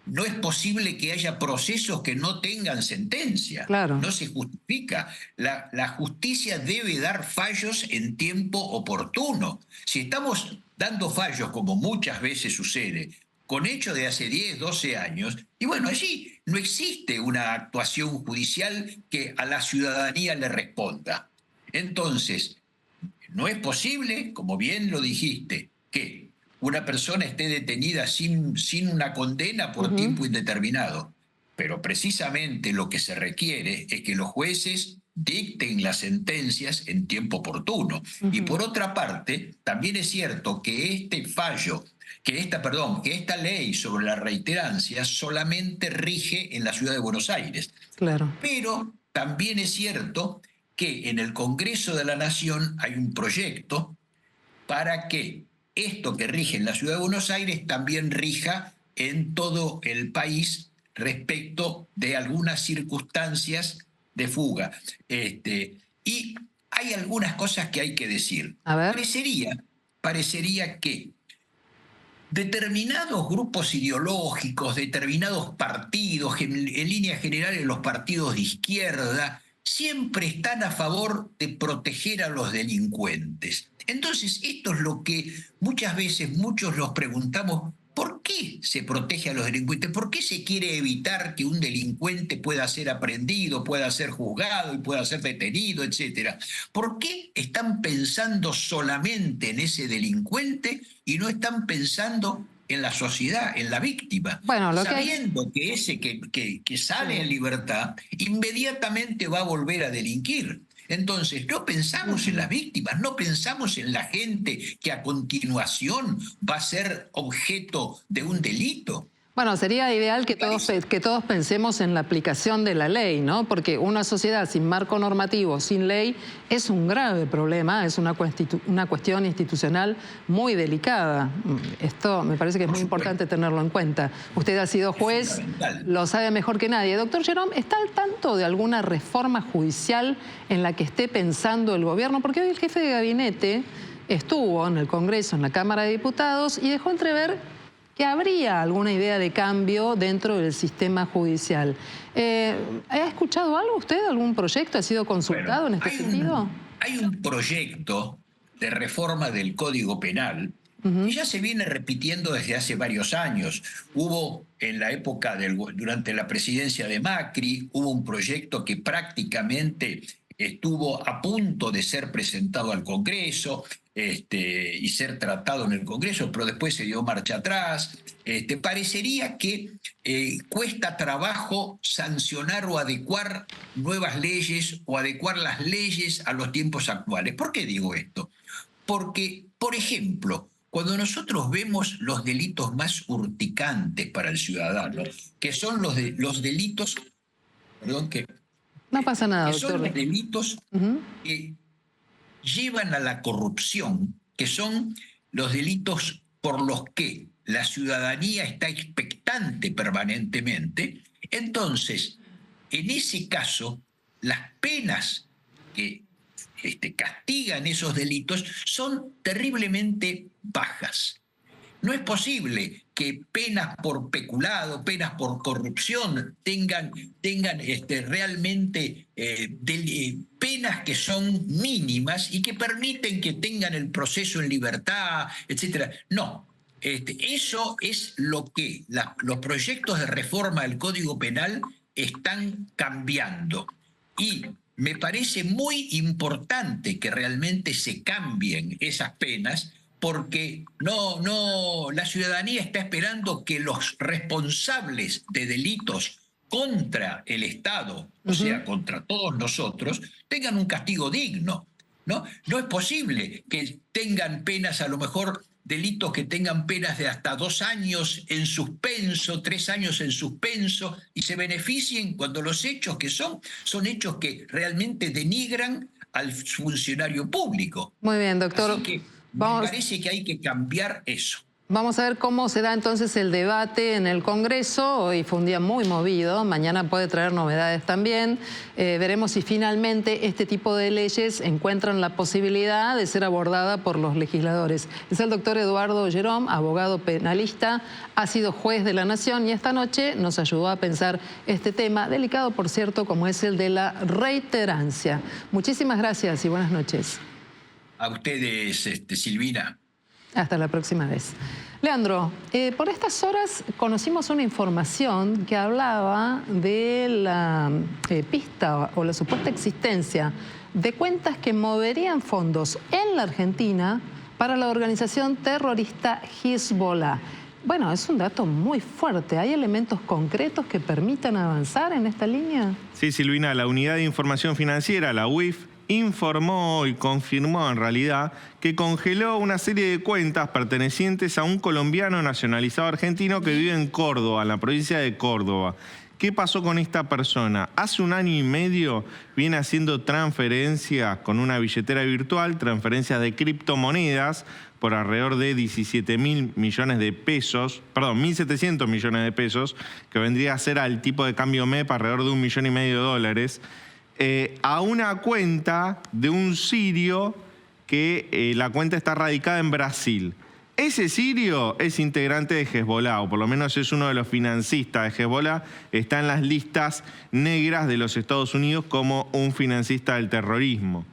no es posible que haya procesos que no tengan sentencia. Claro. No se justifica. La justicia debe dar fallos en tiempo oportuno. Si estamos dando fallos, como muchas veces sucede, con hechos de hace 10, 12 años, y bueno, allí no existe una actuación judicial que a la ciudadanía le responda. Entonces, no es posible, como bien lo dijiste, que una persona esté detenida sin una condena por tiempo indeterminado. Pero precisamente lo que se requiere es que los jueces dicten las sentencias en tiempo oportuno. Y por otra parte, también es cierto que esta ley sobre la reiterancia solamente rige en la ciudad de Buenos Aires. Claro. Pero también es cierto que en el Congreso de la Nación hay un proyecto para que esto que rige en la ciudad de Buenos Aires también rija en todo el país respecto de algunas circunstancias de fuga. Y hay algunas cosas que hay que decir. A ver. Parecería que determinados grupos ideológicos, determinados partidos, en líneas generales los partidos de izquierda, siempre están a favor de proteger a los delincuentes. Entonces, esto es lo que muchas veces muchos nos preguntamos: ¿por qué se protege a los delincuentes? ¿Por qué se quiere evitar que un delincuente pueda ser aprehendido, pueda ser juzgado y pueda ser detenido, etcétera? ¿Por qué están pensando solamente en ese delincuente y no están pensando en la sociedad, en la víctima? Bueno, sabiendo que ese que sale en libertad inmediatamente va a volver a delinquir. Entonces, no pensamos en las víctimas, no pensamos en la gente que a continuación va a ser objeto de un delito. Bueno, sería ideal que todos pensemos en la aplicación de la ley, ¿no? Porque una sociedad sin marco normativo, sin ley, es un grave problema, es una cuestión institucional muy delicada. Esto me parece que es muy importante tenerlo en cuenta. Usted ha sido juez, lo sabe mejor que nadie. Doctor Jerome, ¿está al tanto de alguna reforma judicial en la que esté pensando el gobierno? Porque hoy el jefe de gabinete estuvo en el Congreso, en la Cámara de Diputados, y dejó entrever que habría alguna idea de cambio dentro del sistema judicial. ¿Ha escuchado algo usted? ¿Algún proyecto? ¿Ha sido consultado en este sentido? Hay un proyecto de reforma del Código Penal que ya se viene repitiendo desde hace varios años. Hubo en la época, durante la presidencia de Macri, hubo un proyecto que prácticamente estuvo a punto de ser presentado al Congreso y ser tratado en el Congreso, pero después se dio marcha atrás. Parecería que cuesta trabajo sancionar o adecuar nuevas leyes o adecuar las leyes a los tiempos actuales. ¿Por qué digo esto? Porque, por ejemplo, cuando nosotros vemos los delitos más urticantes para el ciudadano, que son los delitos, no pasa nada, doctor. Son los delitos que llevan a la corrupción, que son los delitos por los que la ciudadanía está expectante permanentemente. Entonces, en ese caso, las penas que castigan esos delitos son terriblemente bajas. No es posible que penas por peculado, penas por corrupción tengan realmente penas que son mínimas y que permiten que tengan el proceso en libertad, etc. No, eso es lo que los proyectos de reforma del Código Penal están cambiando. Y me parece muy importante que realmente se cambien esas penas, porque la ciudadanía está esperando que los responsables de delitos contra el Estado, o sea, contra todos nosotros, tengan un castigo digno, ¿no? No es posible que tengan penas a lo mejor delitos que tengan penas de hasta 2 años en suspenso, 3 años en suspenso, y se beneficien cuando los hechos que son hechos que realmente denigran al funcionario público. Muy bien, doctor. Así que me parece que hay que cambiar eso. Vamos a ver cómo se da entonces el debate en el Congreso. Hoy fue un día muy movido, mañana puede traer novedades también. Veremos si finalmente este tipo de leyes encuentran la posibilidad de ser abordada por los legisladores. Es el doctor Eduardo Gerón, abogado penalista, ha sido juez de la Nación y esta noche nos ayudó a pensar este tema, delicado por cierto, como es el de la reiterancia. Muchísimas gracias y buenas noches. A ustedes, Silvina. Hasta la próxima vez. Leandro, por estas horas conocimos una información que hablaba de la pista o la supuesta existencia de cuentas que moverían fondos en la Argentina para la organización terrorista Hezbollah. Bueno, es un dato muy fuerte. ¿Hay elementos concretos que permitan avanzar en esta línea? Sí, Silvina, la Unidad de Información Financiera, la UIF, informó y confirmó en realidad que congeló una serie de cuentas pertenecientes a un colombiano nacionalizado argentino que vive en Córdoba, en la provincia de Córdoba. ¿Qué pasó con esta persona? Hace 1 año y medio viene haciendo transferencias con una billetera virtual, transferencias de criptomonedas por alrededor de 17.000 millones de pesos, perdón, 1.700 millones de pesos, que vendría a ser al tipo de cambio MEP alrededor de $1,5 millones, a una cuenta de un sirio que la cuenta está radicada en Brasil. Ese sirio es integrante de Hezbollah, o por lo menos es uno de los financistas de Hezbollah, está en las listas negras de los Estados Unidos como un financista del terrorismo.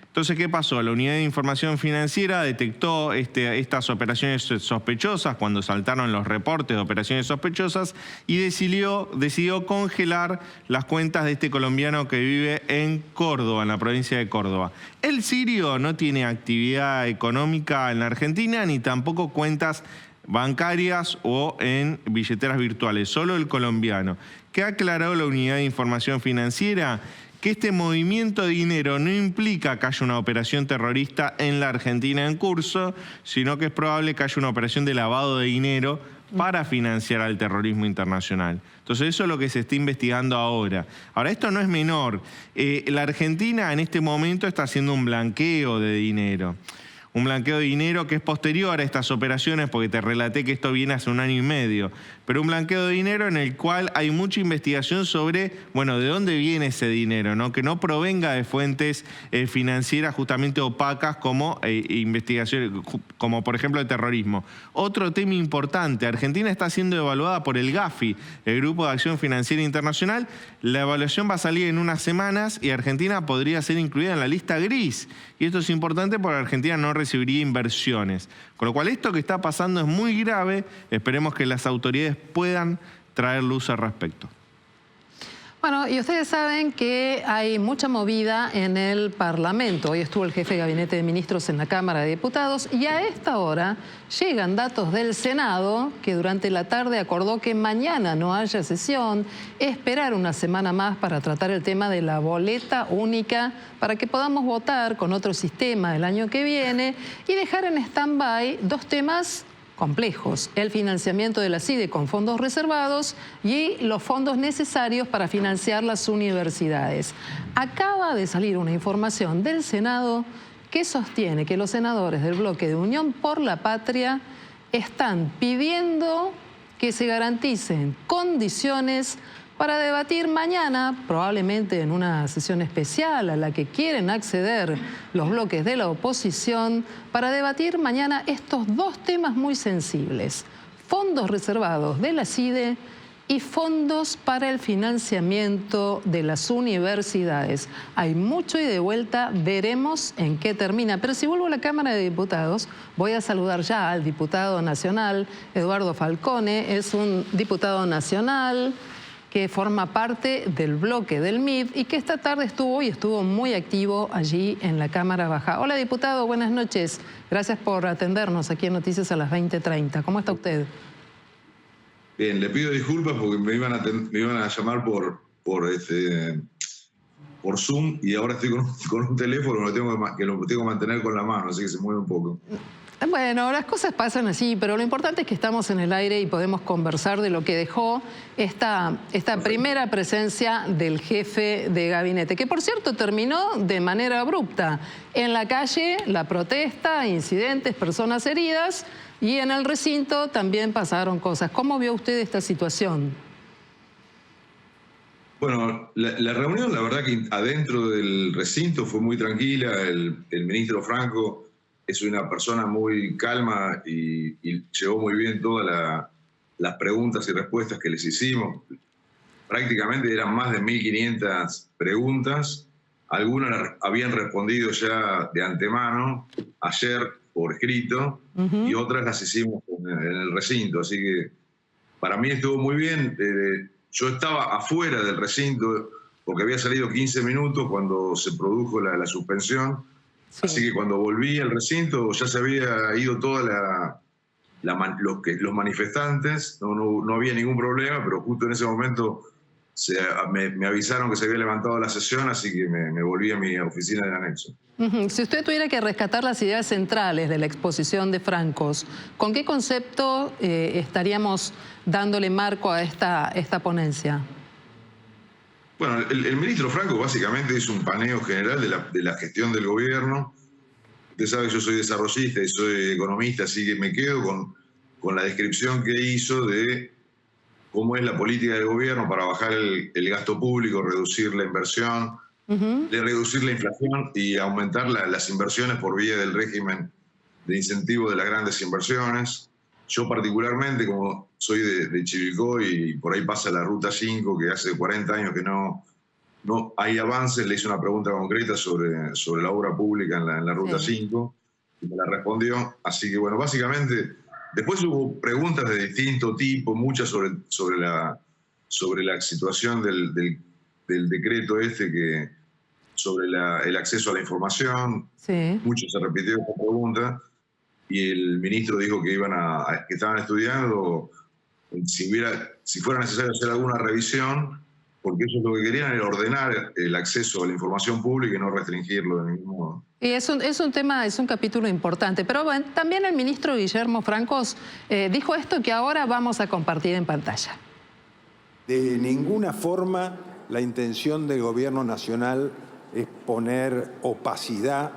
Entonces, ¿qué pasó? La Unidad de Información Financiera detectó estas operaciones sospechosas cuando saltaron los reportes de operaciones sospechosas y decidió congelar las cuentas de este colombiano que vive en Córdoba, en la provincia de Córdoba. El sirio no tiene actividad económica en la Argentina ni tampoco cuentas bancarias o en billeteras virtuales, solo el colombiano. ¿Qué aclaró la Unidad de Información Financiera? Que este movimiento de dinero no implica que haya una operación terrorista en la Argentina en curso, sino que es probable que haya una operación de lavado de dinero para financiar al terrorismo internacional. Entonces eso es lo que se está investigando ahora. Ahora, esto no es menor. La Argentina en este momento está haciendo un blanqueo de dinero. Un blanqueo de dinero que es posterior a estas operaciones, porque te relaté que esto viene hace 1 año y medio, pero un blanqueo de dinero en el cual hay mucha investigación sobre, bueno, de dónde viene ese dinero, ¿no? Que no provenga de fuentes financieras justamente opacas como investigación, como por ejemplo el terrorismo. Otro tema importante, Argentina está siendo evaluada por el GAFI, el Grupo de Acción Financiera Internacional. La evaluación va a salir en unas semanas y Argentina podría ser incluida en la lista gris. Y esto es importante porque Argentina no recibiría inversiones. Con lo cual esto que está pasando es muy grave. Esperemos que las autoridades puedan traer luz al respecto. Bueno, y ustedes saben que hay mucha movida en el Parlamento. Hoy estuvo el jefe de Gabinete de Ministros en la Cámara de Diputados y a esta hora llegan datos del Senado que durante la tarde acordó que mañana no haya sesión, esperar una semana más para tratar el tema de la boleta única para que podamos votar con otro sistema el año que viene y dejar en stand-by 2 temas complejos: el financiamiento de la CIDE con fondos reservados y los fondos necesarios para financiar las universidades. Acaba de salir una información del Senado que sostiene que los senadores del bloque de Unión por la Patria están pidiendo que se garanticen condiciones para debatir mañana, probablemente en una sesión especial a la que quieren acceder los bloques de la oposición, para debatir mañana estos 2 temas muy sensibles: fondos reservados de la CIDE y fondos para el financiamiento de las universidades. Hay mucho y de vuelta, veremos en qué termina. Pero si vuelvo a la Cámara de Diputados, voy a saludar ya al diputado nacional Eduardo Falcone. Es un diputado nacional que forma parte del bloque del MID y que esta tarde estuvo muy activo allí en la Cámara Baja. Hola, diputado, buenas noches. Gracias por atendernos aquí en Noticias a las 20:30. ¿Cómo está usted? Bien, le pido disculpas porque me iban a llamar por Zoom y ahora estoy con un teléfono que lo tengo que mantener con la mano, así que se mueve un poco. Bueno, las cosas pasan así, pero lo importante es que estamos en el aire y podemos conversar de lo que dejó esta primera presencia del jefe de gabinete, que por cierto terminó de manera abrupta. En la calle, la protesta, incidentes, personas heridas, y en el recinto también pasaron cosas. ¿Cómo vio usted esta situación? Bueno, la reunión, la verdad que adentro del recinto fue muy tranquila. El ministro Franco es una persona muy calma y llevó muy bien todas las preguntas y respuestas que les hicimos. Prácticamente eran más de 1.500 preguntas. Algunas habían respondido ya de antemano, ayer por escrito, y otras las hicimos en el recinto. Así que para mí estuvo muy bien. Yo estaba afuera del recinto porque había salido 15 minutos cuando se produjo la suspensión. Sí. Así que cuando volví al recinto ya se había ido toda los manifestantes, no había ningún problema, pero justo en ese momento me avisaron que se había levantado la sesión, así que me volví a mi oficina del anexo. Si usted tuviera que rescatar las ideas centrales de la exposición de Francos, ¿con qué concepto estaríamos dándole marco a esta ponencia? Bueno, el ministro Franco básicamente hizo un paneo general de la gestión del gobierno. Usted sabe que yo soy desarrollista y soy economista, así que me quedo con la descripción que hizo de cómo es la política del gobierno para bajar el gasto público, reducir la inversión, reducir la inflación y aumentar las inversiones por vía del régimen de incentivo de las grandes inversiones. Yo particularmente, como soy de Chivilcoy y por ahí pasa la Ruta 5, que hace 40 años que no hay avances, le hice una pregunta concreta sobre la obra pública en la Ruta 5 y me la respondió. Así que bueno, básicamente, después hubo preguntas de distinto tipo, muchas sobre la situación del decreto sobre el acceso a la información. Sí. Mucho se repitió esta pregunta. Y el ministro dijo que estaban estudiando si fuera necesario hacer alguna revisión, porque ellos lo que querían era ordenar el acceso a la información pública y no restringirlo de ningún modo. Y es un capítulo importante, pero bueno, también el ministro Guillermo Francos dijo esto que ahora vamos a compartir en pantalla. De ninguna forma la intención del gobierno nacional es poner opacidad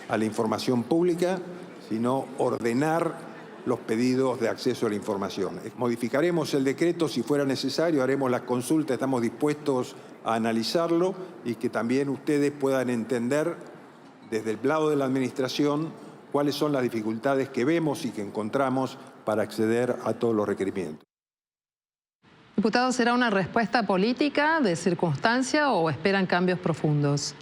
a la información pública, sino ordenar los pedidos de acceso a la información. Modificaremos el decreto si fuera necesario, haremos las consultas, estamos dispuestos a analizarlo y que también ustedes puedan entender desde el lado de la administración cuáles son las dificultades que vemos y que encontramos para acceder a todos los requerimientos. Diputado, ¿será una respuesta política de circunstancia o esperan cambios profundos?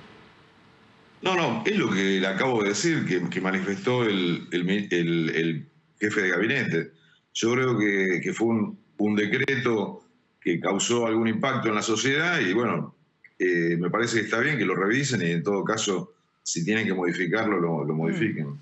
No, es lo que le acabo de decir, que manifestó el jefe de gabinete. Yo creo que fue un decreto que causó algún impacto en la sociedad y bueno, me parece que está bien que lo revisen y en todo caso, si tienen que modificarlo, lo modifiquen.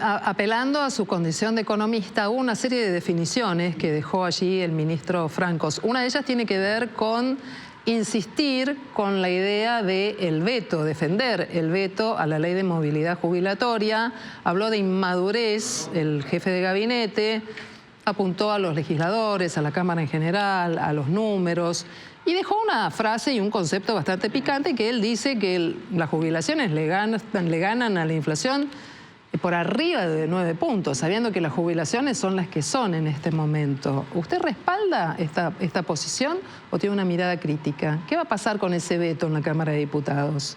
Apelando a su condición de economista, hubo una serie de definiciones que dejó allí el ministro Francos. Una de ellas tiene que ver con insistir con la idea del veto, defender el veto a la ley de movilidad jubilatoria. Habló de inmadurez el jefe de gabinete, apuntó a los legisladores, a la Cámara en general, a los números, y dejó una frase y un concepto bastante picante que él dice que las jubilaciones le ganan a la inflación por arriba de 9 puntos, sabiendo que las jubilaciones son las que son en este momento. ¿Usted respalda esta posición o tiene una mirada crítica? ¿Qué va a pasar con ese veto en la Cámara de Diputados?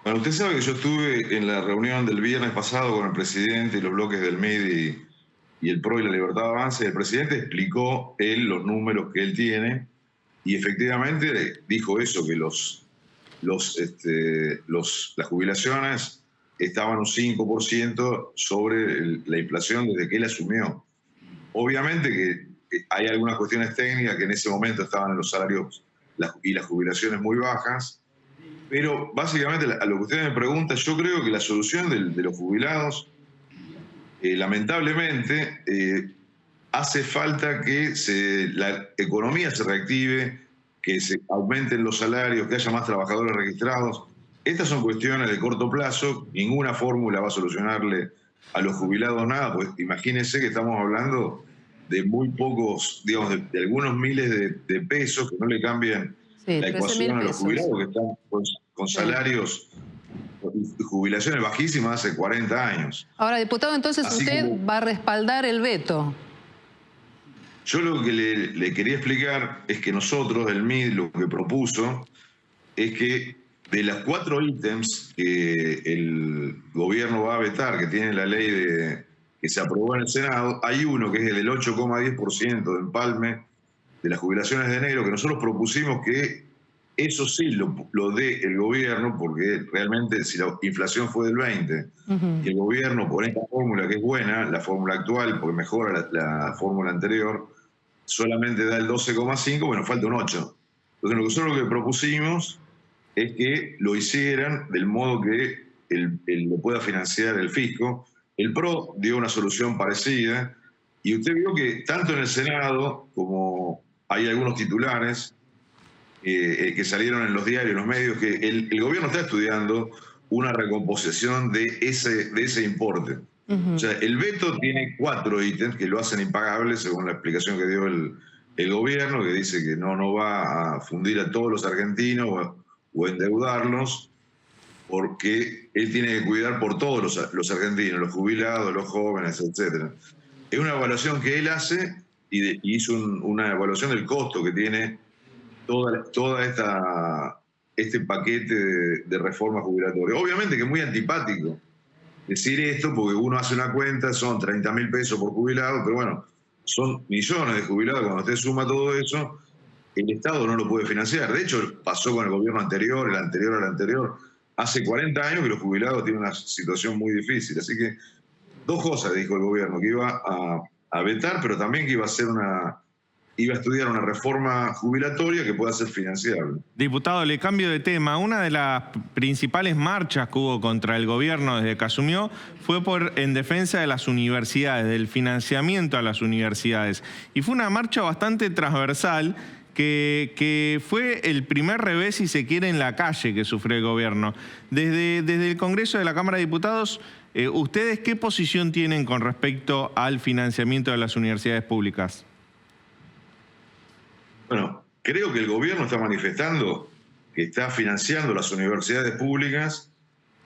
Bueno, usted sabe que yo estuve en la reunión del viernes pasado con el presidente y los bloques del MID y el PRO y la Libertad de Avance. El presidente explicó los números que él tiene y efectivamente dijo eso, que las jubilaciones estaban un 5% sobre la inflación desde que él asumió. Obviamente que hay algunas cuestiones técnicas que en ese momento estaban en los salarios y las jubilaciones muy bajas, pero básicamente a lo que usted me pregunta, yo creo que la solución de los jubilados, lamentablemente, hace falta que la economía se reactive, que se aumenten los salarios, que haya más trabajadores registrados. Estas son cuestiones de corto plazo, ninguna fórmula va a solucionarle a los jubilados nada, pues imagínense que estamos hablando de muy pocos, digamos, de algunos miles de pesos que no le cambian la ecuación a los jubilados, que están con salarios y jubilaciones bajísimas hace 40 años. Ahora, diputado, entonces usted va a respaldar el veto. Yo lo que le quería explicar es que nosotros, el MID, lo que propuso es que de las 4 ítems que el gobierno va a vetar, que tiene la ley que se aprobó en el Senado, hay uno que es el del 8,10% de empalme de las jubilaciones de enero, que nosotros propusimos que eso sí lo dé el gobierno, porque realmente si la inflación fue del 20% y el gobierno pone esta fórmula que es buena, la fórmula actual, porque mejora la fórmula anterior, solamente da el 12,5%, bueno, falta un 8%. Entonces nosotros lo que propusimos es que lo hicieran del modo que lo pueda financiar el fisco. El PRO dio una solución parecida y usted vio que tanto en el Senado como hay algunos titulares que salieron en los diarios, en los medios, que el gobierno está estudiando una recomposición de ese importe. O sea, el veto tiene 4 ítems que lo hacen impagable, según la explicación que dio el gobierno, que dice que no va a fundir a todos los argentinos o endeudarlos, porque él tiene que cuidar por todos los argentinos, los jubilados, los jóvenes, etc. Es una evaluación que él hace y hizo una evaluación del costo que tiene toda este paquete de reforma jubilatoria. Obviamente que es muy antipático decir esto, porque uno hace una cuenta, son 30.000 pesos por jubilado, pero bueno, son millones de jubilados. Cuando usted suma todo eso, el Estado no lo puede financiar. De hecho, pasó con el gobierno anterior, el anterior al anterior. Hace 40 años que los jubilados tienen una situación muy difícil. Así que 2 cosas dijo el gobierno, que iba a vetar, pero también que iba a estudiar una reforma jubilatoria que pueda ser financiable. Diputado, le cambio de tema. Una de las principales marchas que hubo contra el gobierno desde que asumió fue en defensa de las universidades, del financiamiento a las universidades. Y fue una marcha bastante transversal que fue el primer revés, si se quiere, en la calle que sufrió el gobierno. Desde el Congreso de la Cámara de Diputados, ¿ustedes qué posición tienen con respecto al financiamiento de las universidades públicas? Bueno, creo que el gobierno está manifestando que está financiando las universidades públicas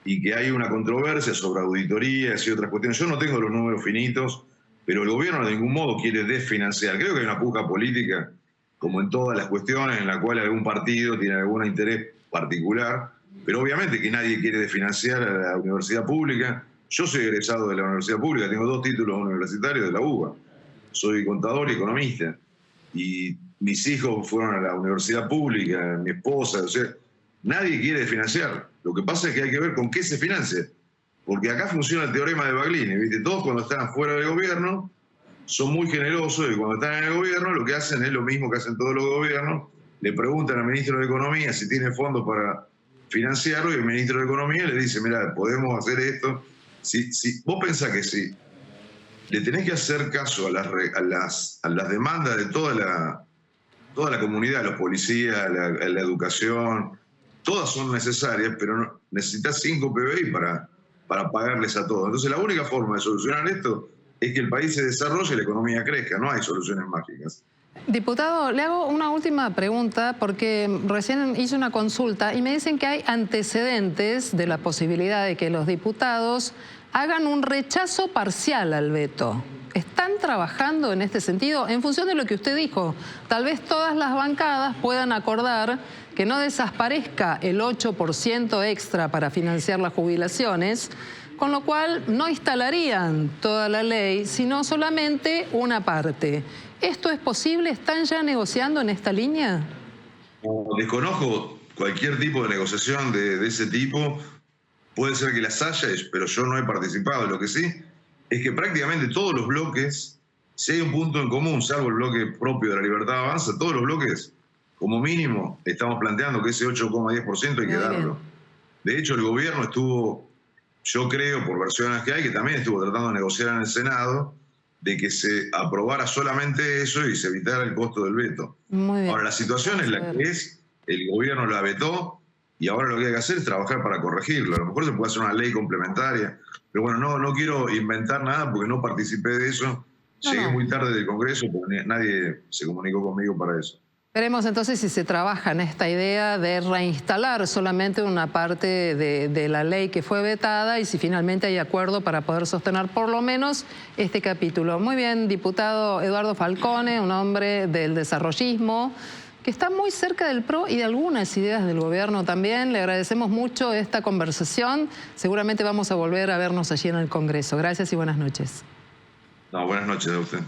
y que hay una controversia sobre auditorías y otras cuestiones. Yo no tengo los números finitos, pero el gobierno de ningún modo quiere desfinanciar. Creo que hay una puja política, como en todas las cuestiones, en la cual algún partido tiene algún interés particular, pero obviamente que nadie quiere desfinanciar a la universidad pública. Yo soy egresado de la universidad pública, tengo 2 títulos universitarios de la UBA. Soy contador y economista. Y mis hijos fueron a la universidad pública, mi esposa, o sea, nadie quiere desfinanciar. Lo que pasa es que hay que ver con qué se financia. Porque acá funciona el teorema de Baglini, ¿viste? Todos cuando están fuera del gobierno son muy generosos y cuando están en el gobierno lo que hacen es lo mismo que hacen todos los gobiernos. Le preguntan al ministro de Economía si tiene fondos para financiarlo y el ministro de Economía le dice, mira, podemos hacer esto. Si vos pensás que sí, le tenés que hacer caso a las demandas de toda la comunidad, los policías, la educación, todas son necesarias, pero necesitas 5 PBI para pagarles a todos. Entonces la única forma de solucionar esto es que el país se desarrolle y la economía crezca, no hay soluciones mágicas. Diputado, le hago una última pregunta porque recién hice una consulta y me dicen que hay antecedentes de la posibilidad de que los diputados hagan un rechazo parcial al veto. ¿Están trabajando en este sentido? En función de lo que usted dijo, tal vez todas las bancadas puedan acordar que no desaparezca el 8% extra para financiar las jubilaciones, con lo cual no instalarían toda la ley, sino solamente una parte. ¿Esto es posible? ¿Están ya negociando en esta línea? Desconozco cualquier tipo de negociación de ese tipo. Puede ser que las haya, pero yo no he participado. Lo que sí es que prácticamente todos los bloques, si hay un punto en común, salvo el bloque propio de la Libertad Avanza, todos los bloques, como mínimo, estamos planteando que ese 8,10% hay que darlo. De hecho, el gobierno estuvo, yo creo, por versiones que hay, que también estuvo tratando de negociar en el Senado de que se aprobara solamente eso y se evitara el costo del veto. Muy bien. Ahora, la situación es la que es, el gobierno la vetó y ahora lo que hay que hacer es trabajar para corregirlo. A lo mejor se puede hacer una ley complementaria, pero bueno, no quiero inventar nada porque no participé de eso. Llegué muy tarde del Congreso porque nadie se comunicó conmigo para eso. Veremos entonces si se trabaja en esta idea de reinstalar solamente una parte de la ley que fue vetada y si finalmente hay acuerdo para poder sostener por lo menos este capítulo. Muy bien, diputado Eduardo Falcone, un hombre del desarrollismo, que está muy cerca del PRO y de algunas ideas del gobierno también. Le agradecemos mucho esta conversación. Seguramente vamos a volver a vernos allí en el Congreso. Gracias y buenas noches. No, buenas noches a usted.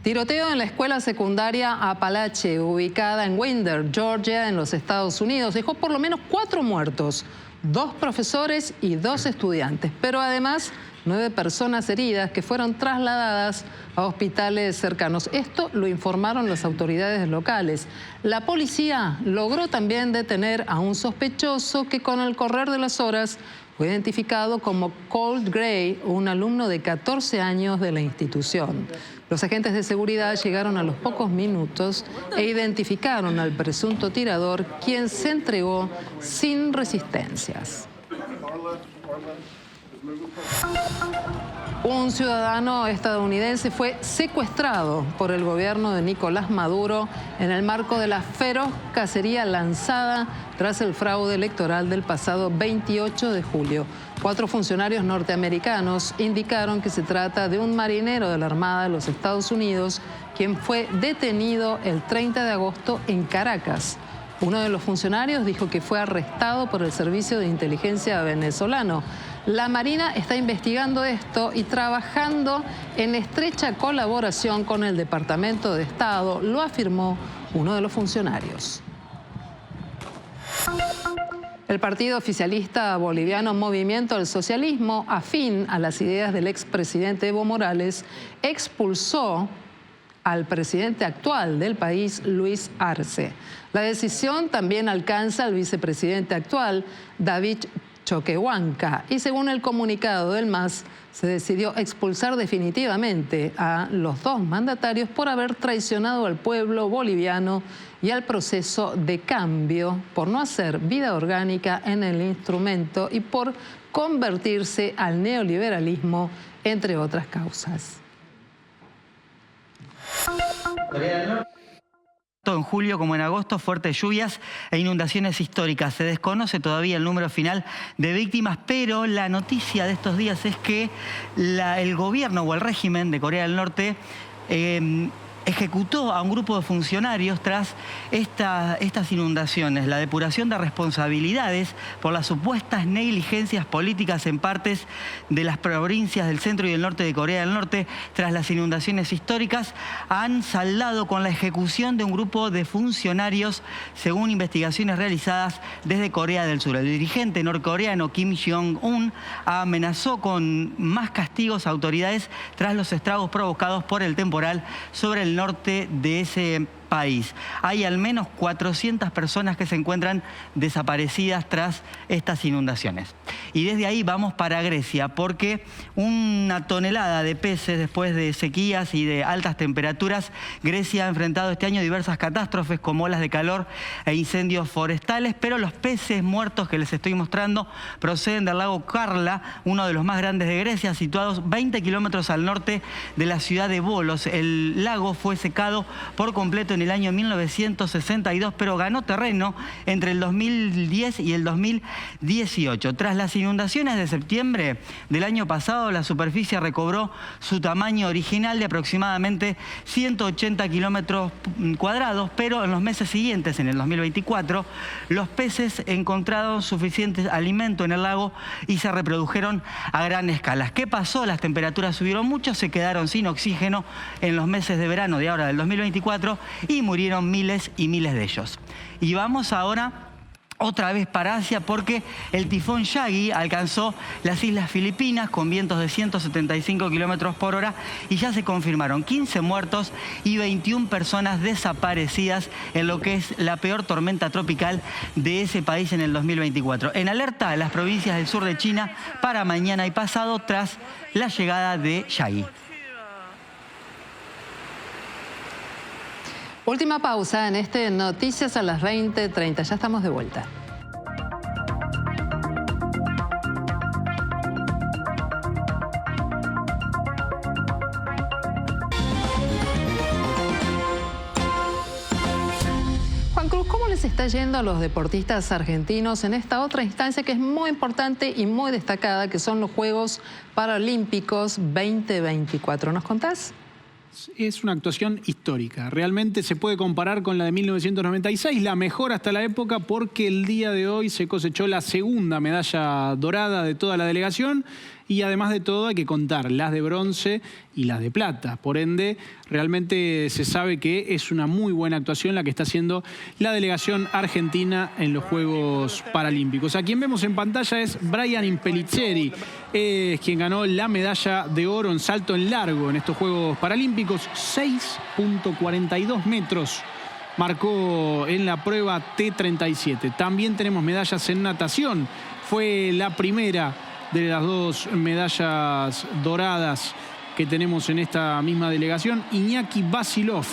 Tiroteo en la escuela secundaria Apalache, ubicada en Winder, Georgia, en los Estados Unidos, dejó por lo menos 4 muertos, 2 profesores y 2 estudiantes, pero además 9 personas heridas que fueron trasladadas a hospitales cercanos. Esto lo informaron las autoridades locales. La policía logró también detener a un sospechoso que con el correr de las horas fue identificado como Colt Gray, un alumno de 14 años de la institución. Los agentes de seguridad llegaron a los pocos minutos e identificaron al presunto tirador, quien se entregó sin resistencias. Un ciudadano estadounidense fue secuestrado por el gobierno de Nicolás Maduro en el marco de la feroz cacería lanzada tras el fraude electoral del pasado 28 de julio. 4 funcionarios norteamericanos indicaron que se trata de un marinero de la Armada de los Estados Unidos, quien fue detenido el 30 de agosto en Caracas. Uno de los funcionarios dijo que fue arrestado por el Servicio de Inteligencia venezolano. La Marina está investigando esto y trabajando en estrecha colaboración con el Departamento de Estado, lo afirmó uno de los funcionarios. El partido oficialista boliviano Movimiento al Socialismo, afín a las ideas del expresidente Evo Morales, expulsó al presidente actual del país, Luis Arce. La decisión también alcanza al vicepresidente actual, David Choquehuanca, y según el comunicado del MAS, se decidió expulsar definitivamente a los 2 mandatarios por haber traicionado al pueblo boliviano y al proceso de cambio, por no hacer vida orgánica en el instrumento y por convertirse al neoliberalismo, entre otras causas. En julio como en agosto, fuertes lluvias e inundaciones históricas. Se desconoce todavía el número final de víctimas, pero la noticia de estos días es que el gobierno o el régimen de Corea del Norte ejecutó a un grupo de funcionarios tras estas inundaciones. La depuración de responsabilidades por las supuestas negligencias políticas en partes de las provincias del centro y del norte de Corea del Norte tras las inundaciones históricas han saldado con la ejecución de un grupo de funcionarios según investigaciones realizadas desde Corea del Sur. El dirigente norcoreano Kim Jong-un amenazó con más castigos a autoridades tras los estragos provocados por el temporal sobre el norte de ese país. Hay al menos 400 personas que se encuentran desaparecidas tras estas inundaciones. Y desde ahí vamos para Grecia, porque una tonelada de peces después de sequías y de altas temperaturas, Grecia ha enfrentado este año diversas catástrofes como olas de calor e incendios forestales, pero los peces muertos que les estoy mostrando proceden del lago Karla, uno de los más grandes de Grecia, situados 20 kilómetros al norte de la ciudad de Volos. El lago fue secado por completo en el año 1962, pero ganó terreno entre el 2010 y el 2018. Tras las inundaciones de septiembre del año pasado, la superficie recobró su tamaño original de aproximadamente 180 kilómetros cuadrados, pero en los meses siguientes, en el 2024, los peces encontraron suficiente alimento en el lago y se reprodujeron a gran escala. ¿Qué pasó? Las temperaturas subieron mucho, se quedaron sin oxígeno en los meses de verano de ahora del 2024 y murieron miles y miles de ellos. Y vamos ahora otra vez para Asia porque el tifón Yagi alcanzó las Islas Filipinas con vientos de 175 kilómetros por hora y ya se confirmaron 15 muertos y 21 personas desaparecidas en lo que es la peor tormenta tropical de ese país en el 2024. En alerta las provincias del sur de China para mañana y pasado tras la llegada de Yagi. Última pausa en este Noticias a las 20:30. Ya estamos de vuelta. Juan Cruz, ¿cómo les está yendo a los deportistas argentinos en esta otra instancia que es muy importante y muy destacada, que son los Juegos Paralímpicos 2024? ¿Nos contás? Es una actuación histórica. Realmente se puede comparar con la de 1996, la mejor hasta la época, porque el día de hoy se cosechó la segunda medalla dorada de toda la delegación y además de todo hay que contar las de bronce y las de plata. Por ende, realmente se sabe que es una muy buena actuación la que está haciendo la delegación argentina en los Juegos Paralímpicos. A quien vemos en pantalla es Brian Impellitteri, es quien ganó la medalla de oro en salto en largo en estos Juegos Paralímpicos, 6.42 metros. Marcó en la prueba T37. También tenemos medallas en natación. Fue la primera de las dos medallas doradas que tenemos en esta misma delegación. Iñaki Vasilov,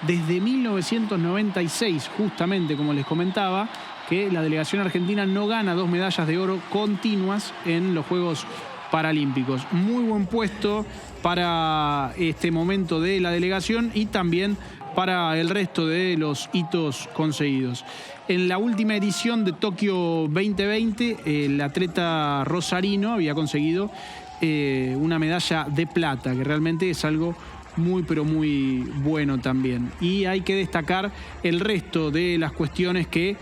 desde 1996, justamente como les comentaba, que la delegación argentina no gana dos medallas de oro continuas en los Juegos Paralímpicos. Muy buen puesto para este momento de la delegación y también para el resto de los hitos conseguidos. En la última edición de Tokio 2020, el atleta rosarino había conseguido una medalla de plata, que realmente es algo muy, pero muy bueno también. Y hay que destacar el resto de las cuestiones que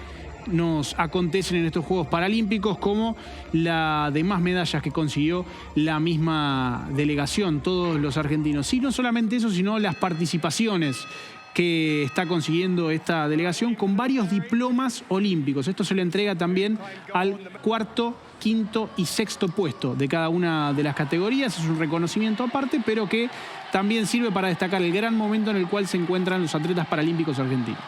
nos acontecen en estos Juegos Paralímpicos, como la demás medallas que consiguió la misma delegación, todos los argentinos. Y no solamente eso, sino las participaciones que está consiguiendo esta delegación con varios diplomas olímpicos. Esto se le entrega también al cuarto, quinto y sexto puesto de cada una de las categorías. Es un reconocimiento aparte, pero que también sirve para destacar el gran momento en el cual se encuentran los atletas paralímpicos argentinos.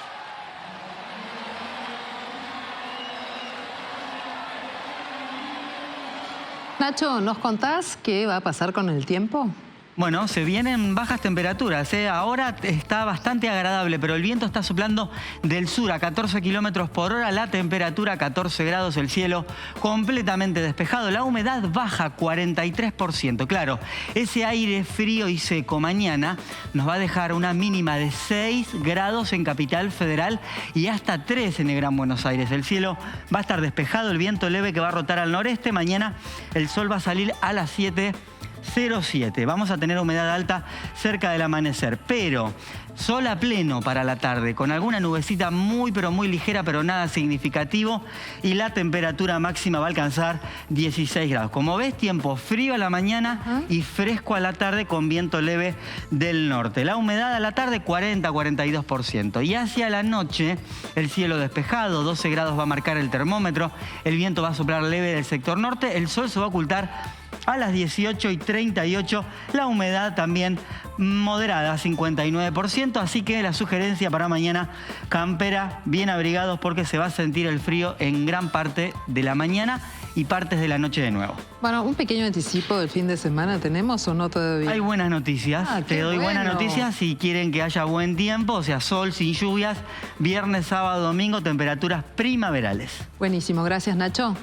Nacho, ¿nos contás qué va a pasar con el tiempo? Bueno, se vienen bajas temperaturas, ¿eh? Ahora está bastante agradable, pero el viento está soplando del sur a 14 kilómetros por hora, la temperatura 14 grados, el cielo completamente despejado, la humedad baja 43%. Claro, ese aire frío y seco mañana nos va a dejar una mínima de 6 grados en Capital Federal y hasta 3 en el Gran Buenos Aires. El cielo va a estar despejado, el viento leve que va a rotar al noreste. Mañana el sol va a salir a las 7:07. Vamos a tener humedad alta cerca del amanecer, pero sol a pleno para la tarde, con alguna nubecita muy pero muy ligera, pero nada significativo, y la temperatura máxima va a alcanzar 16 grados. Como ves, tiempo frío a la mañana y fresco a la tarde con viento leve del norte. La humedad a la tarde 40-42%. Y hacia la noche el cielo despejado, 12 grados va a marcar el termómetro, el viento va a soplar leve del sector norte, el sol se va a ocultar a las 18:38, la humedad también moderada, 59%, así que la sugerencia para mañana, campera, bien abrigados porque se va a sentir el frío en gran parte de la mañana y partes de la noche de nuevo. Bueno, un pequeño anticipo del fin de semana, ¿tenemos o no todavía? Hay buenas noticias, te doy buenas noticias si quieren que haya buen tiempo, o sea, sol sin lluvias, viernes, sábado, domingo, temperaturas primaverales. Buenísimo, gracias Nacho.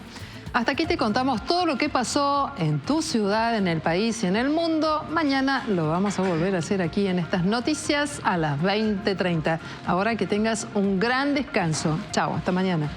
Hasta aquí te contamos todo lo que pasó en tu ciudad, en el país y en el mundo. Mañana lo vamos a volver a hacer aquí en estas noticias a las 20:30. Ahora que tengas un gran descanso. Chao, hasta mañana.